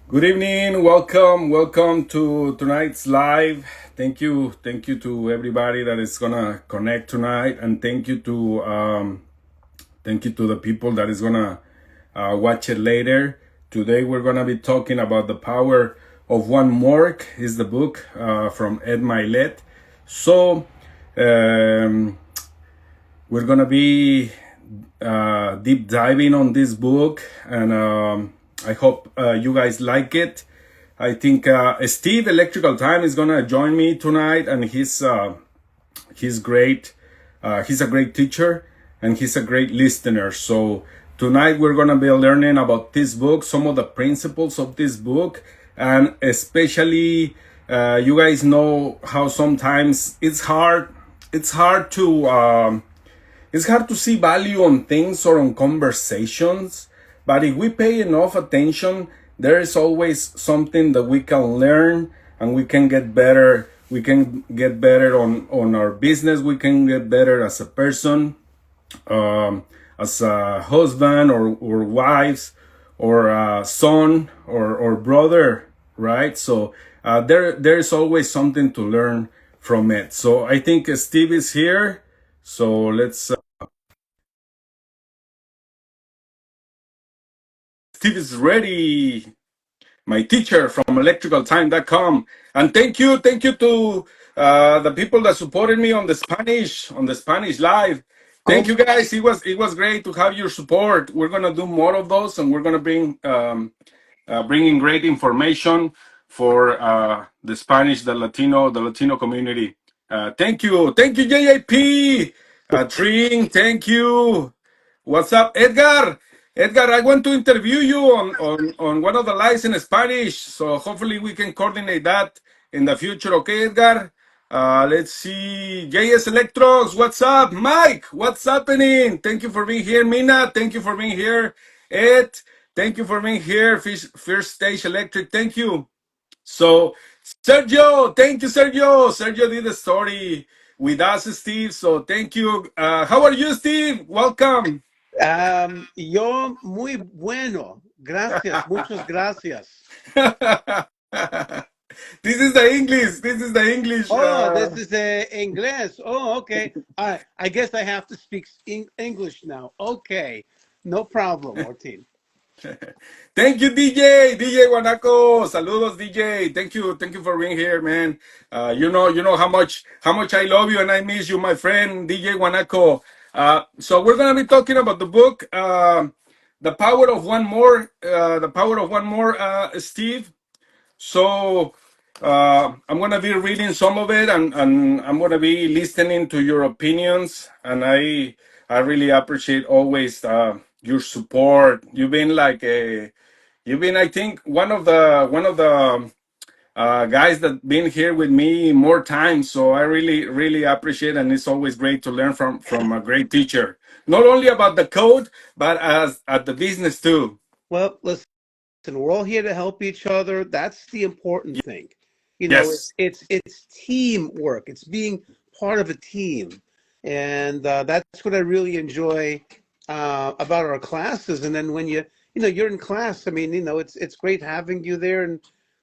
Good evening, welcome to tonight's live. Thank you to everybody that is gonna connect tonight, and thank you to the people that is gonna watch it later. Today we're gonna be talking about the power of one more. Is the book from Ed Mylett. So um, we're gonna be deep diving on this book, and I hope you guys like it. I think Steve Electrical Time is gonna join me tonight, and he's great. He's a great teacher, and he's a great listener. So tonight we're gonna be learning about this book, some of the principles of this book, and especially you guys know how sometimes It's hard to it's hard to see value on things or on conversations, but if we pay enough attention, there is always something that we can learn and we can get better. We can get better on our business. We can get better as a person, as a husband or wives, or a son or brother, right? So there's always something to learn from it. So I think Steve is here. So let's Steve is ready, my teacher from electricaltime.com. And thank you to the people that supported me on the Spanish live. Thank Oh, you guys. It was great to have your support. We're gonna do more of those, and we're gonna bringing great information for the Latino community. Thank you, JIP, Tring, thank you. What's up, Edgar? Edgar, I want to interview you on one of the lives in Spanish, so hopefully we can coordinate that in the future. Okay, Edgar? Let's see. JS Electros, what's up? Mike, what's happening? Thank you for being here. Mina, thank you for being here. Ed, thank you for being here. First Stage Electric, thank you. So, Sergio, thank you, Sergio. Sergio did the story with us, Steve. So, thank you. How are you, Steve? Welcome. yo muy bueno. Gracias, muchas gracias. This is the English. This is the English. Oh, this is English. Oh, okay. I guess I have to speak English now. Okay, no problem, Martin. Thank you, DJ. DJ Guanaco. Saludos, DJ. Thank you for being here, man. You know how much I love you and I miss you, my friend, DJ Guanaco. So we're gonna be talking about the book, "The Power of One More." The Power of One More, Steve. So I'm gonna be reading some of it, and I'm gonna be listening to your opinions, and I really appreciate always your support. You've been, I think, one of the guys that been here with me more times. So I really appreciate, and it's always great to learn from a great teacher, not only about the code, but as at the business too. Well, listen, we're all here to help each other. That's the important thing. You know, Yes, it's teamwork. It's being part of a team, and that's what I really enjoy about our classes. And then when you're in class, I mean, it's great having you there, and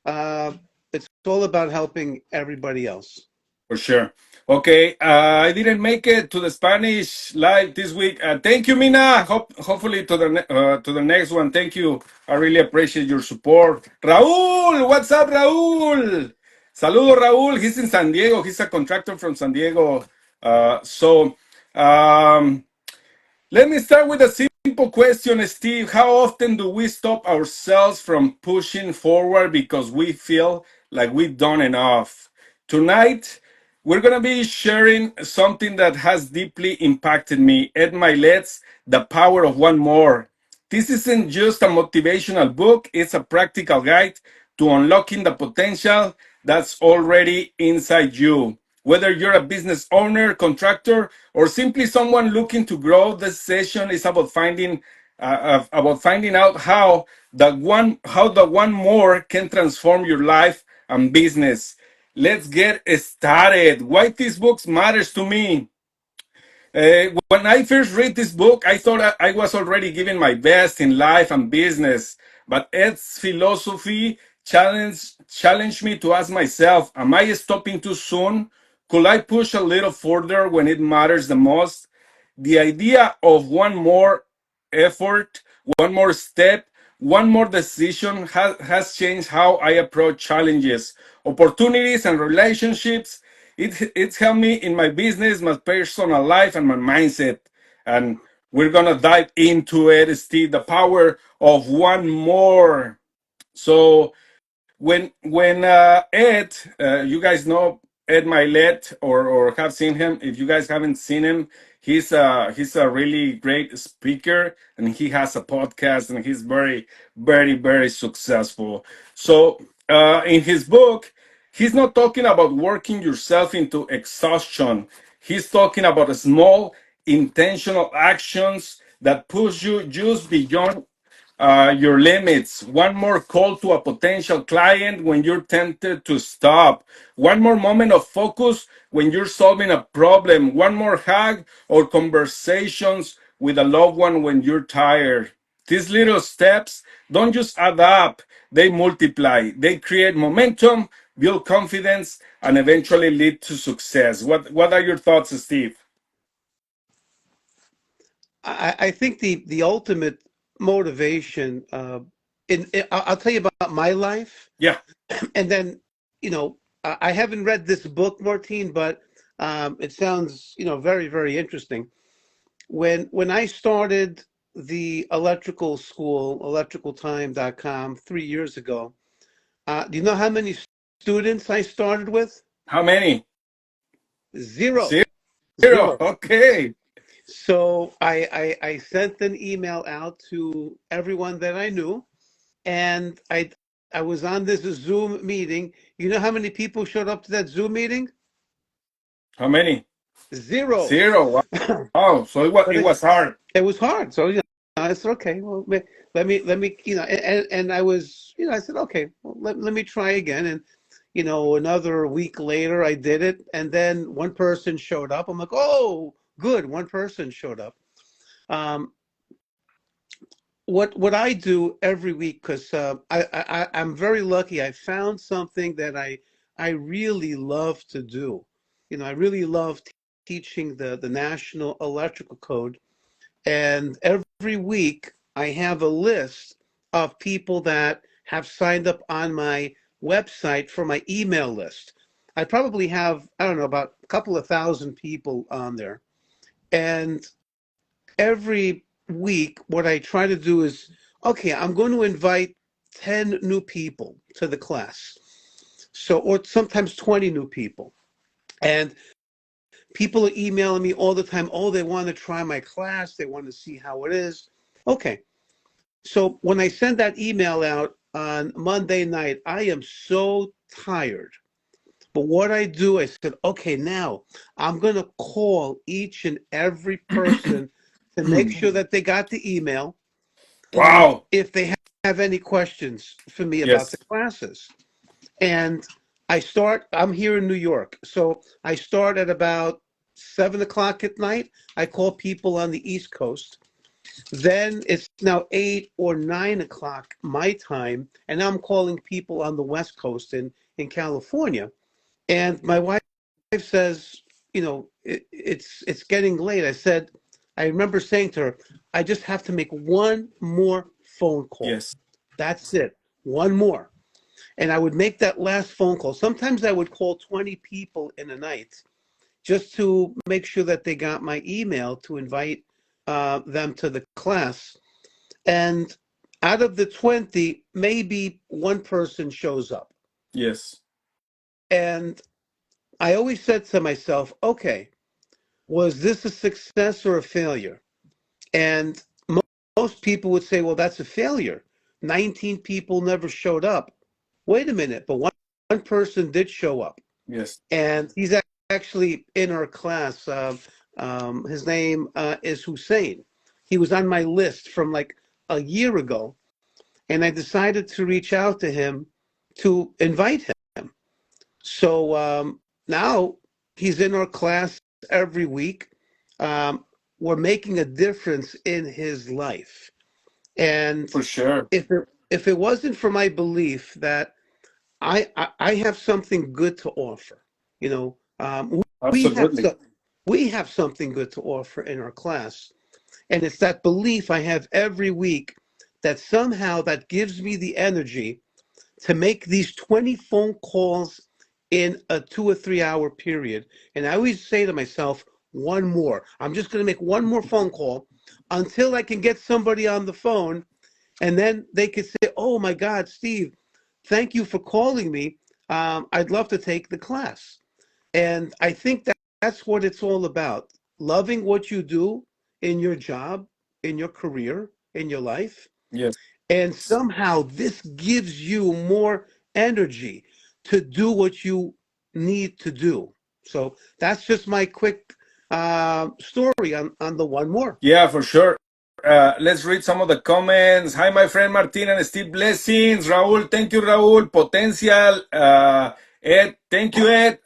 uh, it's all about helping everybody else. for sure. Okay, I didn't make it to the Spanish live this week. Thank you, Mina. Hopefully to the next one. Thank you. I really appreciate your support. Raúl, what's up, Raúl? Saludo, Raúl. He's in San Diego. He's a contractor from San Diego. So let me start with a simple question, Steve. How often do we stop ourselves from pushing forward because we feel like we've done enough? Tonight, we're going to be sharing something that has deeply impacted me. Ed Mylett's The Power of One More. This isn't just a motivational book, it's a practical guide to unlocking the potential that's already inside you. Whether you're a business owner, contractor, or simply someone looking to grow, this session is about finding out how the one more can transform your life and business. Let's get started. Why these books matters to me. When I first read this book, I thought I was already giving my best in life and business. But Ed's philosophy challenged me to ask myself, am I stopping too soon? Could I push a little further when it matters the most? The idea of one more effort, one more step, one more decision has changed how I approach challenges, opportunities, and relationships. It's helped me in my business, my personal life, and my mindset. And we're gonna dive into it, Steve, the power of one more. So when Ed, you guys know Ed Mylett or have seen him. If you guys haven't seen him, he's a really great speaker, and he has a podcast, and he's very successful. So in his book, he's not talking about working yourself into exhaustion. He's talking about small intentional actions that push you just beyond your limits. One more call to a potential client when you're tempted to stop. One more moment of focus when you're solving a problem. One more hug or conversations with a loved one when you're tired. These little steps don't just add up, they multiply. They create momentum, build confidence, and eventually lead to success. What are your thoughts, Steve? I think the ultimate motivation, I'll tell you about my life, Yeah. and then I haven't read this book, Martine, but it sounds very interesting. When I started the electrical school, electricaltime.com, 3 years ago, do you know how many students I started with? How many? Zero, Zero. zero. Okay. So I sent an email out to everyone that I knew, and I was on this Zoom meeting. You know how many people showed up to that Zoom meeting? How many? Zero. Zero. Wow. So But it was hard. it was hard. So I said, okay, well, let me, and I was, I said, okay, well, let me try again. And another week later, I did it, and then one person showed up. I'm like, oh, good, one person showed up. Um, what I do every week, because I'm very lucky. I found something that I really love to do. I really love teaching the National Electrical Code, and every week I have a list of people that have signed up on my website for my email list. I probably have, I don't know, about a couple of thousand people on there. And every week, what I try to do is, okay, I'm going to invite 10 new people to the class. So, or sometimes 20 new people. And people are emailing me all the time. Oh, they want to try my class. They want to see how it is. Okay. So when I send that email out on Monday night, I am so tired. But what I do, I said, okay, now I'm going to call each and every person to make sure that they got the email, and Wow. if they have any questions for me about the Yes. classes. And I'm here in New York. So I start at about 7 o'clock at night. I call people on the East Coast. Then it's now 8 or 9 o'clock my time. And now I'm calling people on the West Coast in California. And my wife says, it's getting late. I remember saying to her, I just have to make one more phone call. Yes. That's it. One more. And I would make that last phone call. Sometimes I would call 20 people in a night just to make sure that they got my email to invite them to the class. And out of the 20, maybe one person shows up. Yes. And I always said to myself, okay, was this a success or a failure? And most people would say, well, that's a failure. 19 people never showed up. Wait a minute, but one person did show up. Yes. And he's actually in our class. His name is Hussein. He was on my list from like a year ago, and I decided to reach out to him to invite him. So now he's in our class every week. um, were making a difference in his life. And For sure. if it wasn't for my belief that I have something good to offer, you know, we have Absolutely. so, we have something good to offer in our class, and it's that belief I have every week that somehow that gives me the energy to make these 20 phone calls in a 2 or 3 hour period. And I always say to myself, one more. I'm just going to make one more phone call until I can get somebody on the phone. And then they could say, oh my God, Steve, thank you for calling me. I'd love to take the class. And I think that that's what it's all about, loving what you do in your job, in your career, in your life, Yes. and somehow this gives you more energy to do what you need to do. So that's just my quick story on the one more. Yeah, for sure. Let's read some of the comments. Hi, my friend Martin and Steve. Blessings. Raul, thank you, Raul. Potential. Ed, thank you, Ed.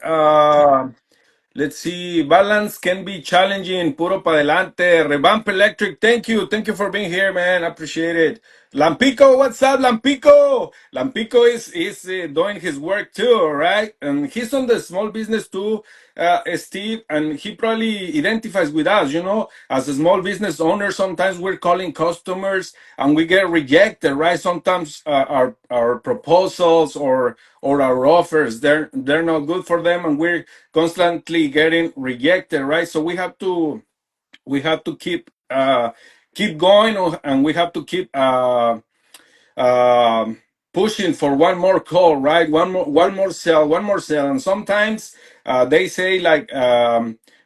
Let's see. Balance can be challenging. Puro pa adelante. Revamp Electric. Thank you. Thank you for being here, man. Appreciate it. Lampico, what's up, Lampico? Lampico is doing his work too, right? And he's on the small business too, Steve. And he probably identifies with us. You know, as a small business owner, sometimes we're calling customers and we get rejected, right? Sometimes our proposals or our offers they're not good for them, and we're constantly getting rejected, right? So we have to keep going, and we have to keep um pushing for one more call, right? One more sell, one more sell. And sometimes they say like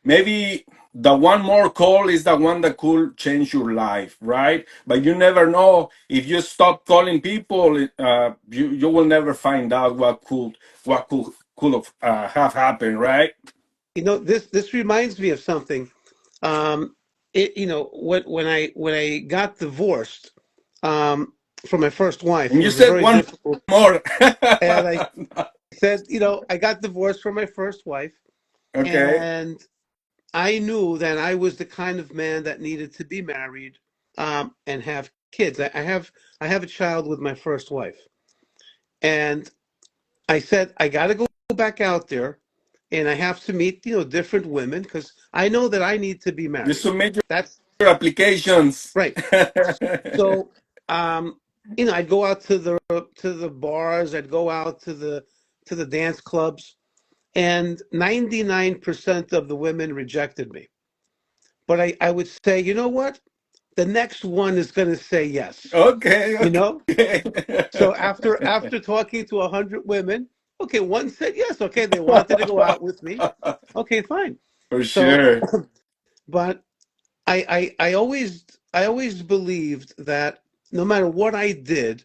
maybe the one more call is the one that could change your life, right? But you never know. If you stop calling people, you will never find out what could have happened, right? You know, this reminds me of something. Um, when I got divorced from my first wife, And it you was a said very one difficult. more. And I said, I got divorced from my first wife, Okay. and I knew that I was the kind of man that needed to be married and have kids. I have a child with my first wife, and I said I got to go back out there, and I have to meet different women because I know that I need to be You married. submit That's your applications. right. So um, I'd go out to the bars, I'd go out to the dance clubs, and 99% of the women rejected me. But I would say, you know what? The next one is going to say yes. Okay, You know. okay. So after talking to 100 women, okay, one said yes. Okay, they wanted to go out with me. Okay, fine. For So, sure. but I always believed that no matter what I did,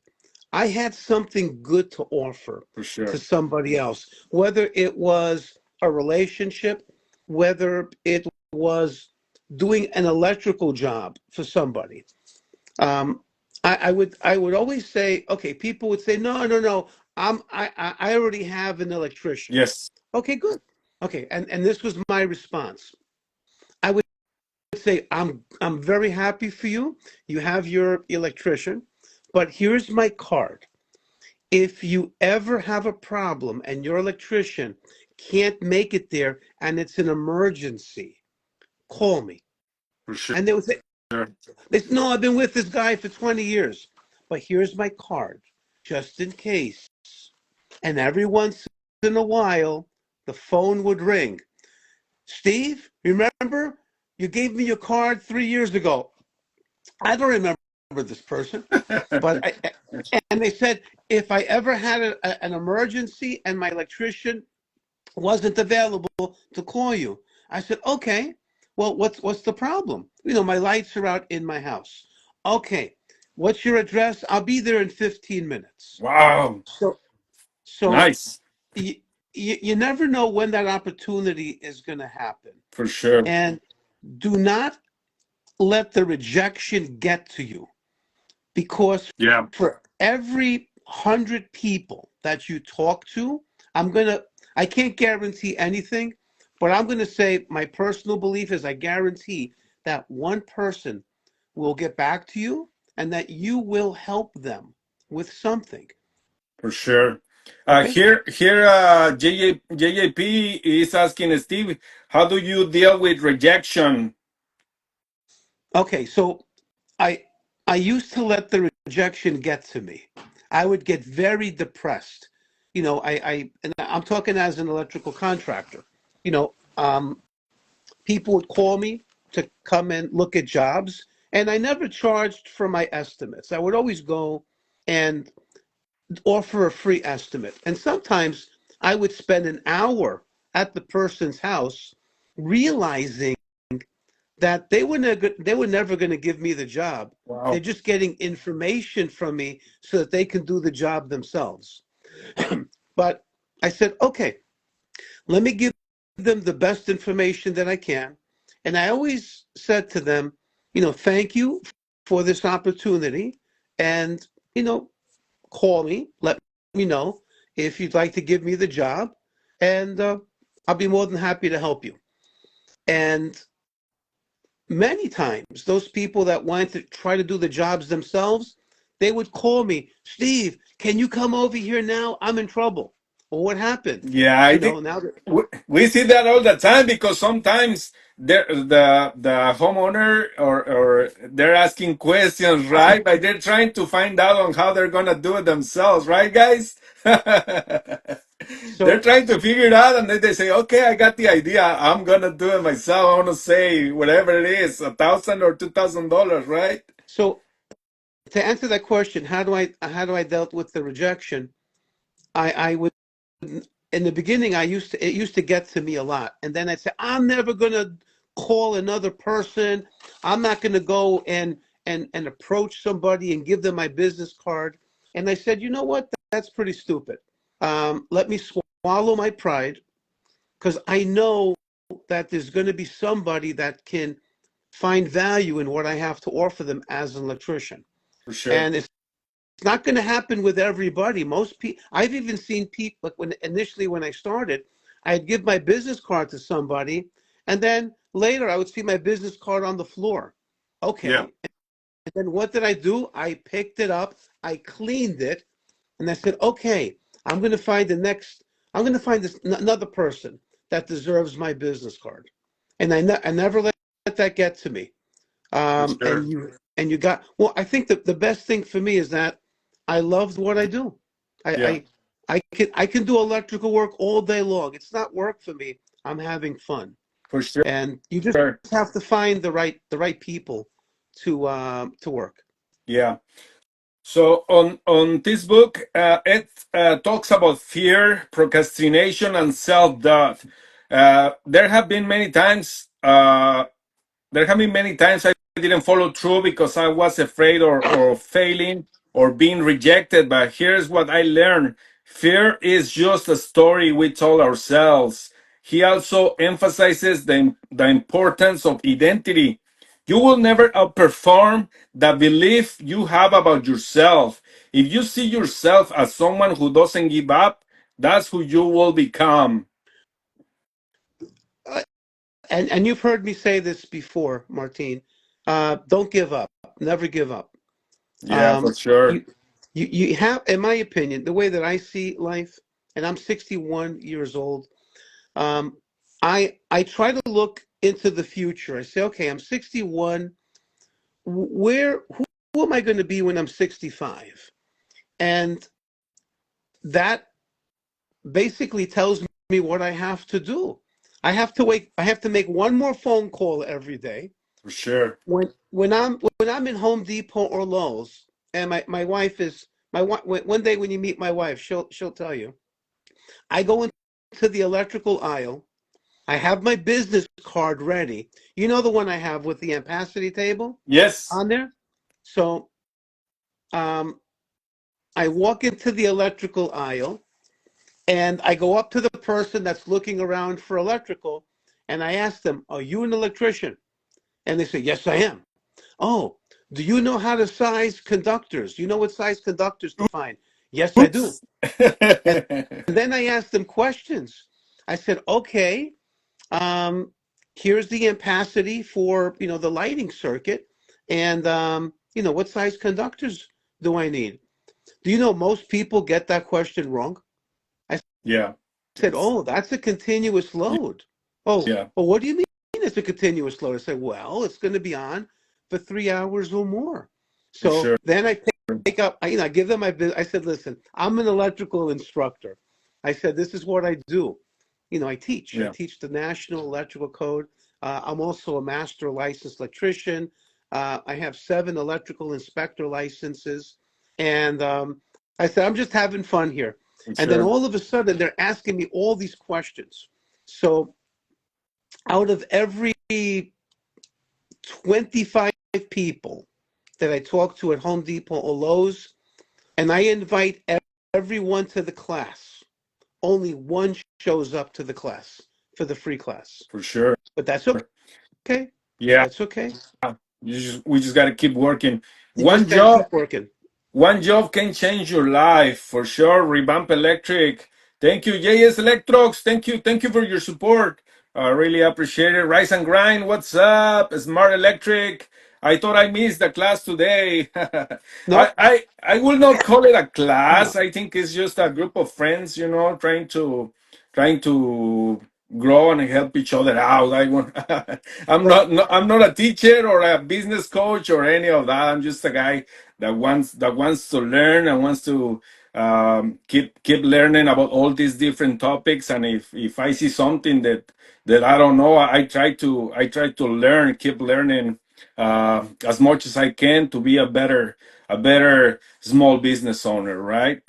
I had something good to offer For to sure. somebody else, whether it was a relationship, whether it was doing an electrical job for somebody. Um, I would always say, okay, people would say, no, no, no, I already have an electrician. Yes. Okay, good. Okay, and this was my response. I would say, I'm very happy for you. You have your electrician, but here's my card. If you ever have a problem and your electrician can't make it there and it's an emergency, call me. For sure. And they say, no, I've been with this guy for 20 years, but here's my card, just in case. And every once in a while, the phone would ring. Steve, remember? You gave me your card 3 years ago. I don't remember this person, but and they said if I ever had an emergency and my electrician wasn't available to call you, I said, okay. Well, what's the problem? My lights are out in my house. Okay, what's your address? I'll be there in 15 minutes. Wow. So so Nice. you you never know when that opportunity is going to happen, For sure. and do not let the rejection get to you. Because Yeah. for every 100 people that you talk to, I can't guarantee anything, But I'm going to say my personal belief is I guarantee that one person will get back to you and that you will help them with something. For sure. Okay. JJP is asking Steve, how do you deal with rejection? Okay. So I I used to let the rejection get to me. I would get very depressed. And I'm talking as an electrical contractor. You know, people would call me to come and look at jobs, and I never charged for my estimates. I would always go and offer a free estimate. And sometimes I would spend an hour at the person's house realizing that they were never going to give me the job. They're Wow. just getting information from me so that they can do the job themselves. But I said, okay, let me give them the best information that I can. And I always said to them, thank you for this opportunity. And, you know, call me, let me know if you'd like to give me the job. And I'll be more than happy to help you. And many times, those people that wanted to try to do the jobs themselves, they would call me, Steve, can you come over here now? I'm in trouble. Well, what happened? Yeah, I think Now that we see that all the time because sometimes the homeowner or they're asking questions, right? But they're trying to find out on how they're gonna do it themselves, right, guys? They're so trying to figure it out, and then they say, "Okay, I got the idea. I'm gonna do it myself. I want to say whatever it is, $1,000 or $2,000, right?" so to answer that question, how do I dealt with the rejection? I would in the beginning it used to get to me a lot, and then I'd say I'm never gonna call another person. I'm not gonna go and approach somebody and give them my business card. And I said, you know what? That's pretty stupid. Let me swallow my pride because I know that there's going to be somebody that can find value in what I have to offer them as an electrician. For sure. And it's not going to happen with everybody. Most people, I've even seen people, like when I started, I'd give my business card to somebody, and then later I would see my business card on the floor. Yeah, Okay. And then what did I do? I picked it up, I cleaned it, and I said, okay, I'm going to find the next, I'm going to find another person that deserves my business card. And I never let that get to me. for Um, sure. and you and you got well. I think that the best thing for me is that I loved what I do. Yeah, I can do electrical work all day long. It's not work for me. I'm having fun, for sure. and you just have to find the right people to work. Yeah. So on this book, it talks about fear, procrastination, and self-doubt. There have been many times. There have been many times I didn't follow through because I was afraid or failing or being rejected. But here's what I learned: fear is just a story we tell ourselves. He also emphasizes the importance of identity. You will never outperform the belief you have about yourself. If you see yourself as someone who doesn't give up, that's who you will become. Uh, and you've heard me say this before, Martine. Don't give up. Never give up. Yeah, for Um, sure. you, you have, in my opinion, the way that I see life, and I'm 61 years old. Um, I try to look into the future. I say, okay, I'm 61. Who am I going to be when I'm 65? And that basically tells me what I have to do. I have to make one more phone call every day. For sure. When I'm in Home Depot or Lowe's, and my wife is my one day when you meet my wife, she'll tell you. I go into the electrical aisle. I have my business card ready. You know the one I have with the ampacity table Yes. on there? So um, I walk into the electrical aisle and I go up to the person that's looking around for electrical and I ask them, are you an electrician? And they say, yes, I am. Oh, do you know how to size conductors? Do you know what size conductors to find? Yes, I do. Oops. And then I asked them questions. I said, okay, Um, Here's the ampacity for, the lighting circuit. And, what size conductors do I need? Do you know most people get that question wrong? I Yeah. said, oh, that's a continuous load. Oh, Yeah. well, what do you mean it's a continuous load? I said, well, it's going to be on for 3 hours or more. For So sure. then I take up, I give them I said, listen, I'm an electrical instructor. I said, this is what I do. I teach. I Yeah. teach the National Electrical Code. I'm also a master licensed electrician. I have 7 electrical inspector licenses. And I said, I'm just having fun here. For And then sure. all of a sudden, they're asking me all these questions. So out of every 25 people that I talk to at Home Depot or Lowe's, and I invite everyone to the class, only one shows up to the class for the free class. For sure. But that's okay. Yeah. That's okay. We just got to keep working. You One just got to job keep working. One job can change your life for sure. Revamp Electric. Thank you, JS Electrox. Thank you for your support. I really appreciate it. Rise and grind. What's up? Smart Electric. I thought I missed the class today. No, I will not call it a class. no. I think it's just a group of friends, trying to grow and help each other out. I want I'm not a teacher or a business coach or any of that. I'm just a guy that wants to learn and wants to keep learning about all these different topics. And if I see something that I don't know, I try to learn, keep learning as much as I can to be a better small business owner, right?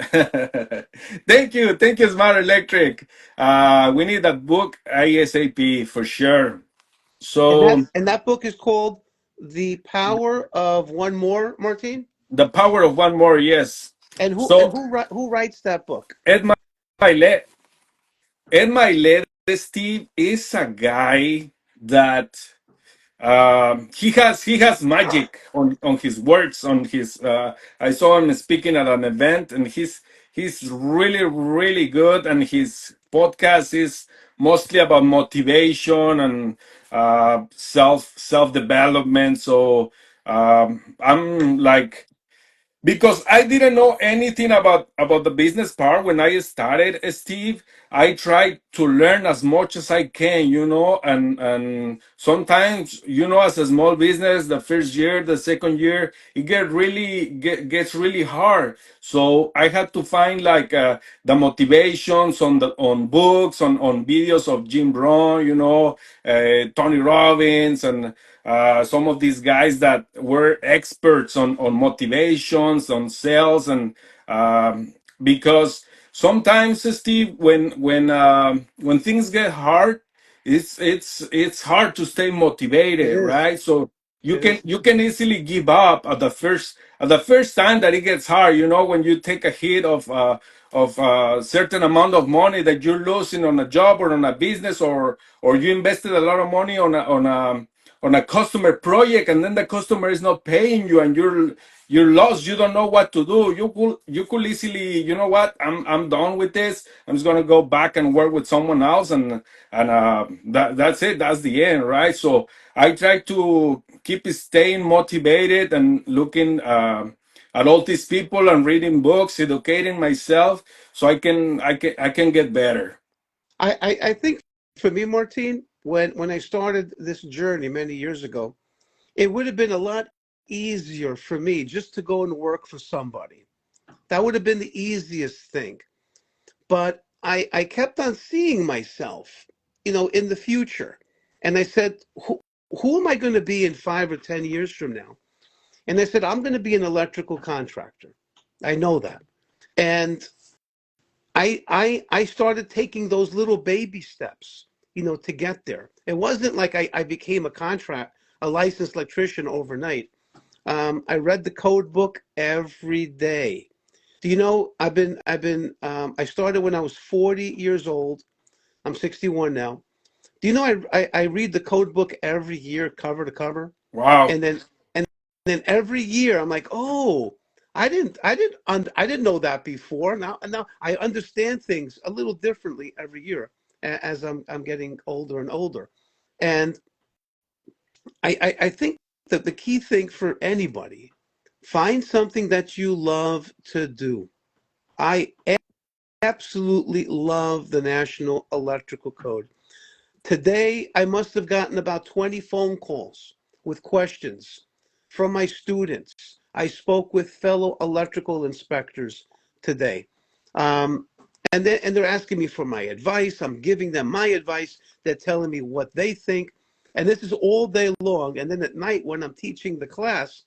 Thank you, Smart Electric. We need that book ASAP for sure. And So that book is called The Power of One More, Martine. the power of one more, yes. And So who writes that book? Ed Mylett, Ed Mylett, Steve is a guy that he has magic on his words, on his I saw him speaking at an event, and he's really really good, and his podcast is mostly about motivation and self development. So I'm like, because I didn't know anything about the business part when I started, Steve. I try to learn as much as I can, and sometimes, as a small business, the first year, the second year, it gets really hard. So I had to find like the motivations on books, on videos of Jim Brown, Tony Robbins, and some of these guys that were experts on motivations, on sales, and because sometimes, Steve, when things get hard, it's hard to stay It motivated, is. right? So you It can is. you can easily give up at the first time that it gets hard. When you take a hit of a certain amount of money that you're losing on a job or on a business, or you invested a lot of money on a customer project, and then the customer is not paying you, and you're lost. You don't know what to do. You could easily, you know what, I'm done with this. I'm just gonna go back and work with someone else, and that's it. That's the end, right? So I try to keep staying motivated and looking at all these people and reading books, educating myself, so I can get better. I think for me, Martine, when I started this journey many years ago, it would have been a lot easier for me just to go and work for somebody. That would have been the easiest thing. But I kept on seeing myself, in the future. And I said, who am I going to be in 5 or 10 years from now? And I said, I'm going to be an electrical contractor. I know that. And I started taking those little baby steps, to get there. It wasn't like I became a licensed electrician overnight. I read the code book every day. Do you know I started when I was 40 years old. I'm 61 now. Do you know I read the code book every year, cover to cover? Wow. And then every year I'm like, oh, I didn't know that before. Now I understand things a little differently every year. as I'm getting older and older. And I think that the key thing for anybody, find something that you love to do. I absolutely love the National Electrical Code. Today, I must have gotten about 20 phone calls with questions from my students. I spoke with fellow electrical inspectors today. Um, and they're asking me for my advice. I'm giving them my advice. They're telling me what they think. And this is all day long. And then at night, when I'm teaching the class,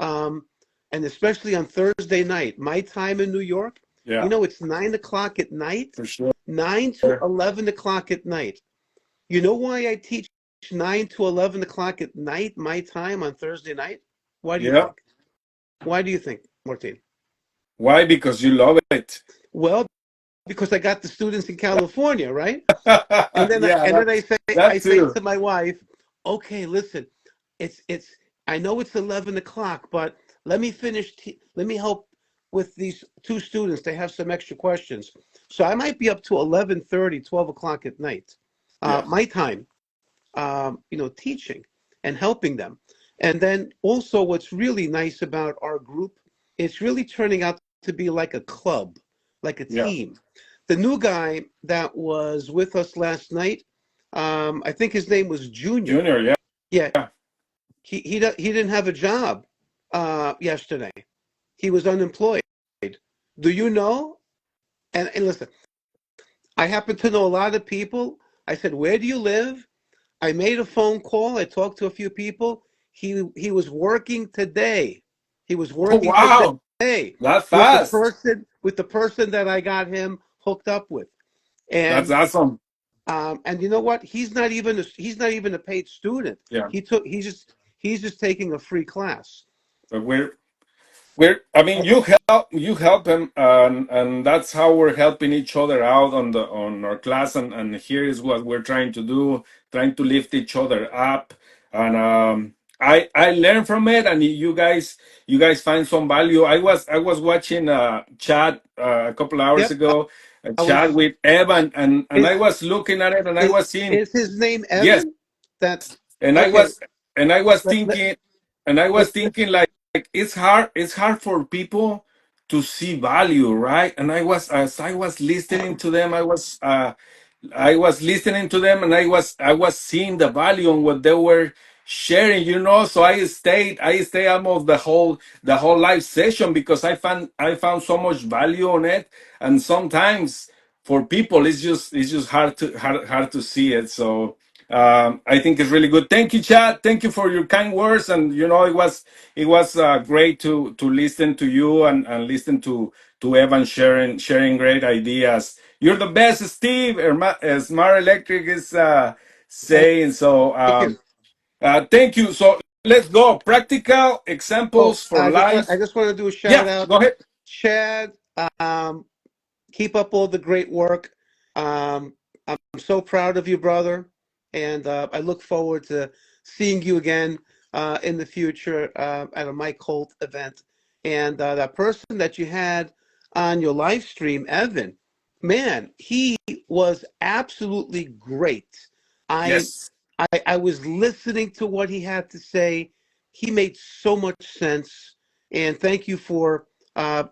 um, and especially on Thursday night, my time in New York, Yeah, it's 9 o'clock at night, for sure. 9 to 11 o'clock at night. You know why I teach 9 to 11 o'clock at night, my time on Thursday night? Why do you Yeah. think? Why do you think, Martin? Why? Because you love it. Well, because I got the students in California, right? And then Yeah, I that say too. to my wife, okay, listen, it's I know it's 11 o'clock, but let me help with these two students. They have some extra questions. So I might be up to 11:30, 12 o'clock at night, Yeah, my time, teaching and helping them. And then also what's really nice about our group, it's really turning out to be like a club, like a yeah. team. The new guy that was with us last night, I think his name was Junior. Junior, yeah. Yeah, he didn't have a job yesterday. He was unemployed. Do you know? And listen, I happen to know a lot of people. I said, "Where do you live?" I made a phone call. I talked to a few people. He was working today. He was Oh, working wow. today That's with the fast. person that I got him hooked up with. That's And awesome. and you know what? He's not even a paid student. Yeah. He's just taking a free class. But I mean, And, you help him, and that's how we're helping each other out on our class, and here is what we're trying to do, trying to lift each other up, and I learn from it, and you guys find some value. I was watching chat a couple hours yep, ago, a I chat was. with Evan, and I Is was looking at it, and I is was seeing, is his name yes, Evan? That and I okay? was and I was Let, let, thinking, and I was let's thinking like it's hard for people to see value, right? And as I was listening to them, I was listening to them, and I was seeing the value on what they were sharing. So I stayed almost the whole live session, because I found so much value on it. And sometimes for people it's just hard to see it. So I think it's really good. Thank you, Chad. Thank you for your kind words. And it was great to listen to you, and listen to Evan sharing great ideas. You're the best, Steve. Smart Electric is thank saying so. you. Thank you. So let's go. Practical Oh, examples for I life. just want to do a shout Yeah, out, go ahead. Chad. Um, Keep up all the great work. I'm so proud of you, brother, and I look forward to seeing you again in the future at a Mike Holt event. And that person that you had on your live stream, Evan, man, he was absolutely great. I Yes, I was listening to what he had to say. He made so much sense, and thank you for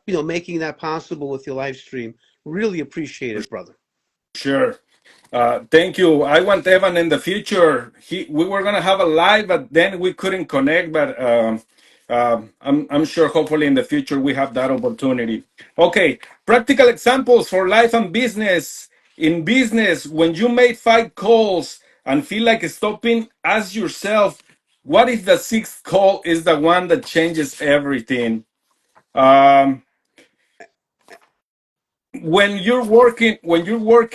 making that possible with your live stream. Really appreciate for it, brother. sure. Thank you. I want Evan in the future. We were gonna have a live, but then we couldn't connect. But I'm sure, hopefully, in the future we have that opportunity. Okay, practical examples for life and business. In business, when you make 5 calls and feel like stopping, ask yourself, what if the sixth call is the one that changes everything? Um, when you're working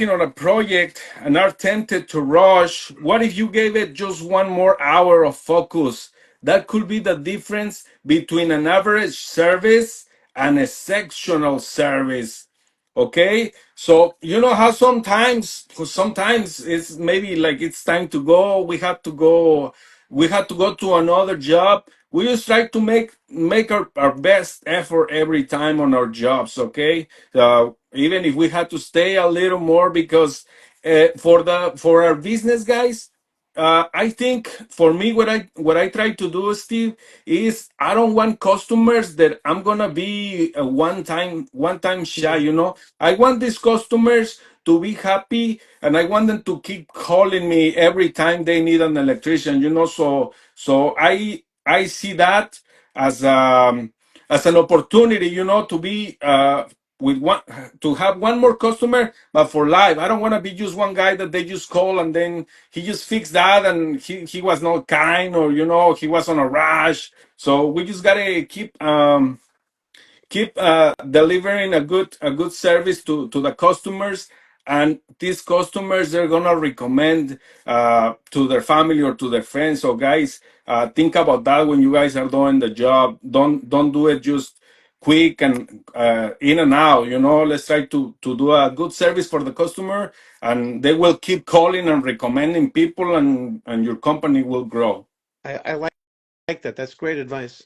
on a project and are tempted to rush, what if you gave it just one more hour of focus? That could be the difference between an average service and a sectional service. Okay, so you know how sometimes it's maybe like it's time to go, we had to go to another job. We just try to make our best effort every time on our jobs. Okay, even if we had to stay a little more because For our business guys, I think for me, what I try to do, Steve, is I don't want customers that I'm gonna be a one time shy. Yeah. I want these customers to be happy, and I want them to keep calling me every time they need an electrician. So I see that as as an opportunity, to be with one to have one more customer, but for life. I don't want to be just one guy that they just call and then he just fixed that, and he was not kind, or he was on a rush. So we just gotta keep delivering a good service to the customers, and these customers, they're gonna recommend to their family or to their friends. So guys, think about that when you guys are doing the job. Don't do it just quick and in and out. Let's try to do a good service for the customer, and they will keep calling and recommending people, and your company will grow. I like that. That's great advice.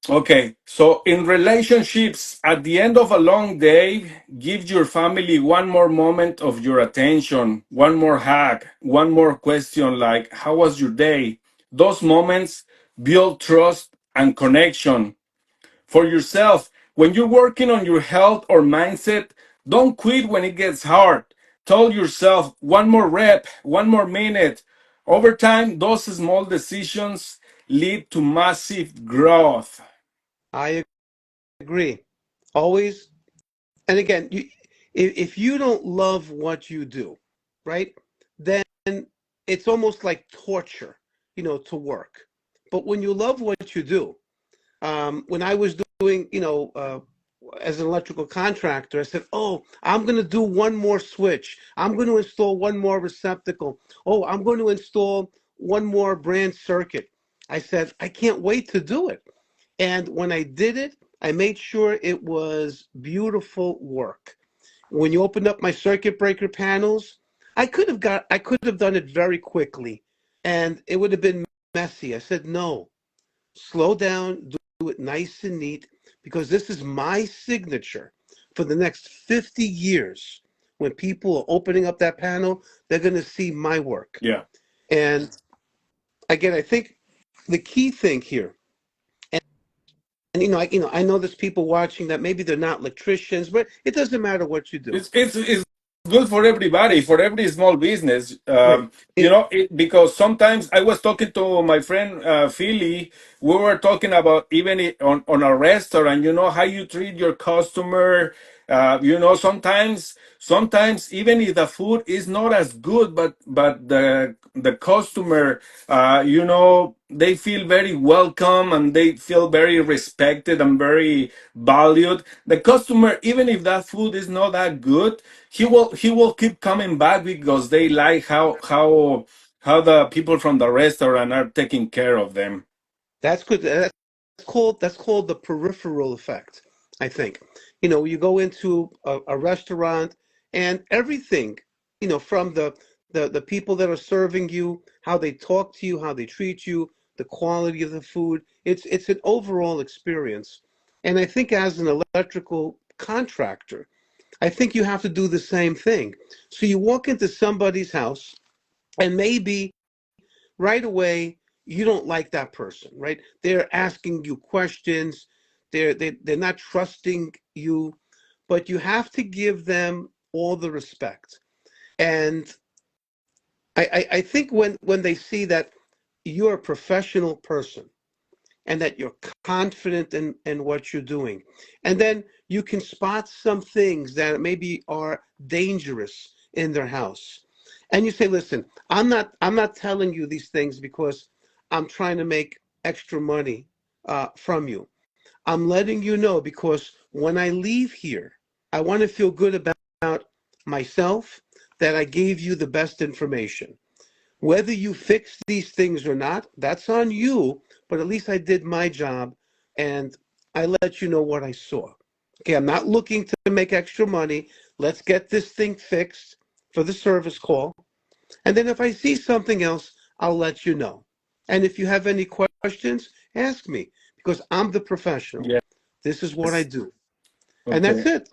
Okay, so in relationships, at the end of a long day, give your family one more moment of your attention, one more hug, one more question like, how was your day? Those moments build trust and connection. For yourself, when you're working on your health or mindset, don't quit when it gets hard. Tell yourself one more rep, one more minute. Over time, those small decisions lead to massive growth. I agree. Always. And again, if you don't love what you do, right, then it's almost like torture, to work. But when you love what you do, when I was doing, as an electrical contractor, I said, "Oh, I'm going to do one more switch. I'm going to install one more receptacle. Oh, I'm going to install one more branch circuit." I said, "I can't wait to do it." And when I did it, I made sure it was beautiful work. When you opened up my circuit breaker panels, I could have done it very quickly and it would have been messy. I said, "No, slow down, do it nice and neat, because this is my signature for the next 50 years. When people are opening up that panel, they're going to see my work." Yeah. And again, I think the key thing here, and I know there's people watching that maybe they're not electricians, but it doesn't matter what you do. It's good for everybody, for every small business. Right. Because sometimes I was talking to my friend Philly. We were talking about even on a restaurant. How you treat your customer. Sometimes even if the food is not as good, but the customer, they feel very welcome, and they feel very respected and very valued. The customer, even if that food is not that good, he will keep coming back because they like how the people from the restaurant are taking care of them. That's good. That's called the peripheral effect, I think. You go into a restaurant and everything, from the people that are serving you, how they talk to you, how they treat you, the quality of the food. It's an overall experience. And I think as an electrical contractor, I think you have to do the same thing. So you walk into somebody's house and maybe right away you don't like that person, right? They're asking you questions, they're not trusting you, but you have to give them all the respect. And I think when they see that you're a professional person and that you're confident in what you're doing, and then you can spot some things that maybe are dangerous in their house, and you say, "Listen, I'm not telling you these things because I'm trying to make extra money from you. I'm letting you know because when I leave here, I want to feel good about myself, that I gave you the best information. Whether you fix these things or not, that's on you, but at least I did my job and I let you know what I saw. Okay, I'm not looking to make extra money. Let's get this thing fixed for the service call. And then if I see something else, I'll let you know. And if you have any questions, ask me because I'm the professional. Yes. This is what I do." And that's Okay. it.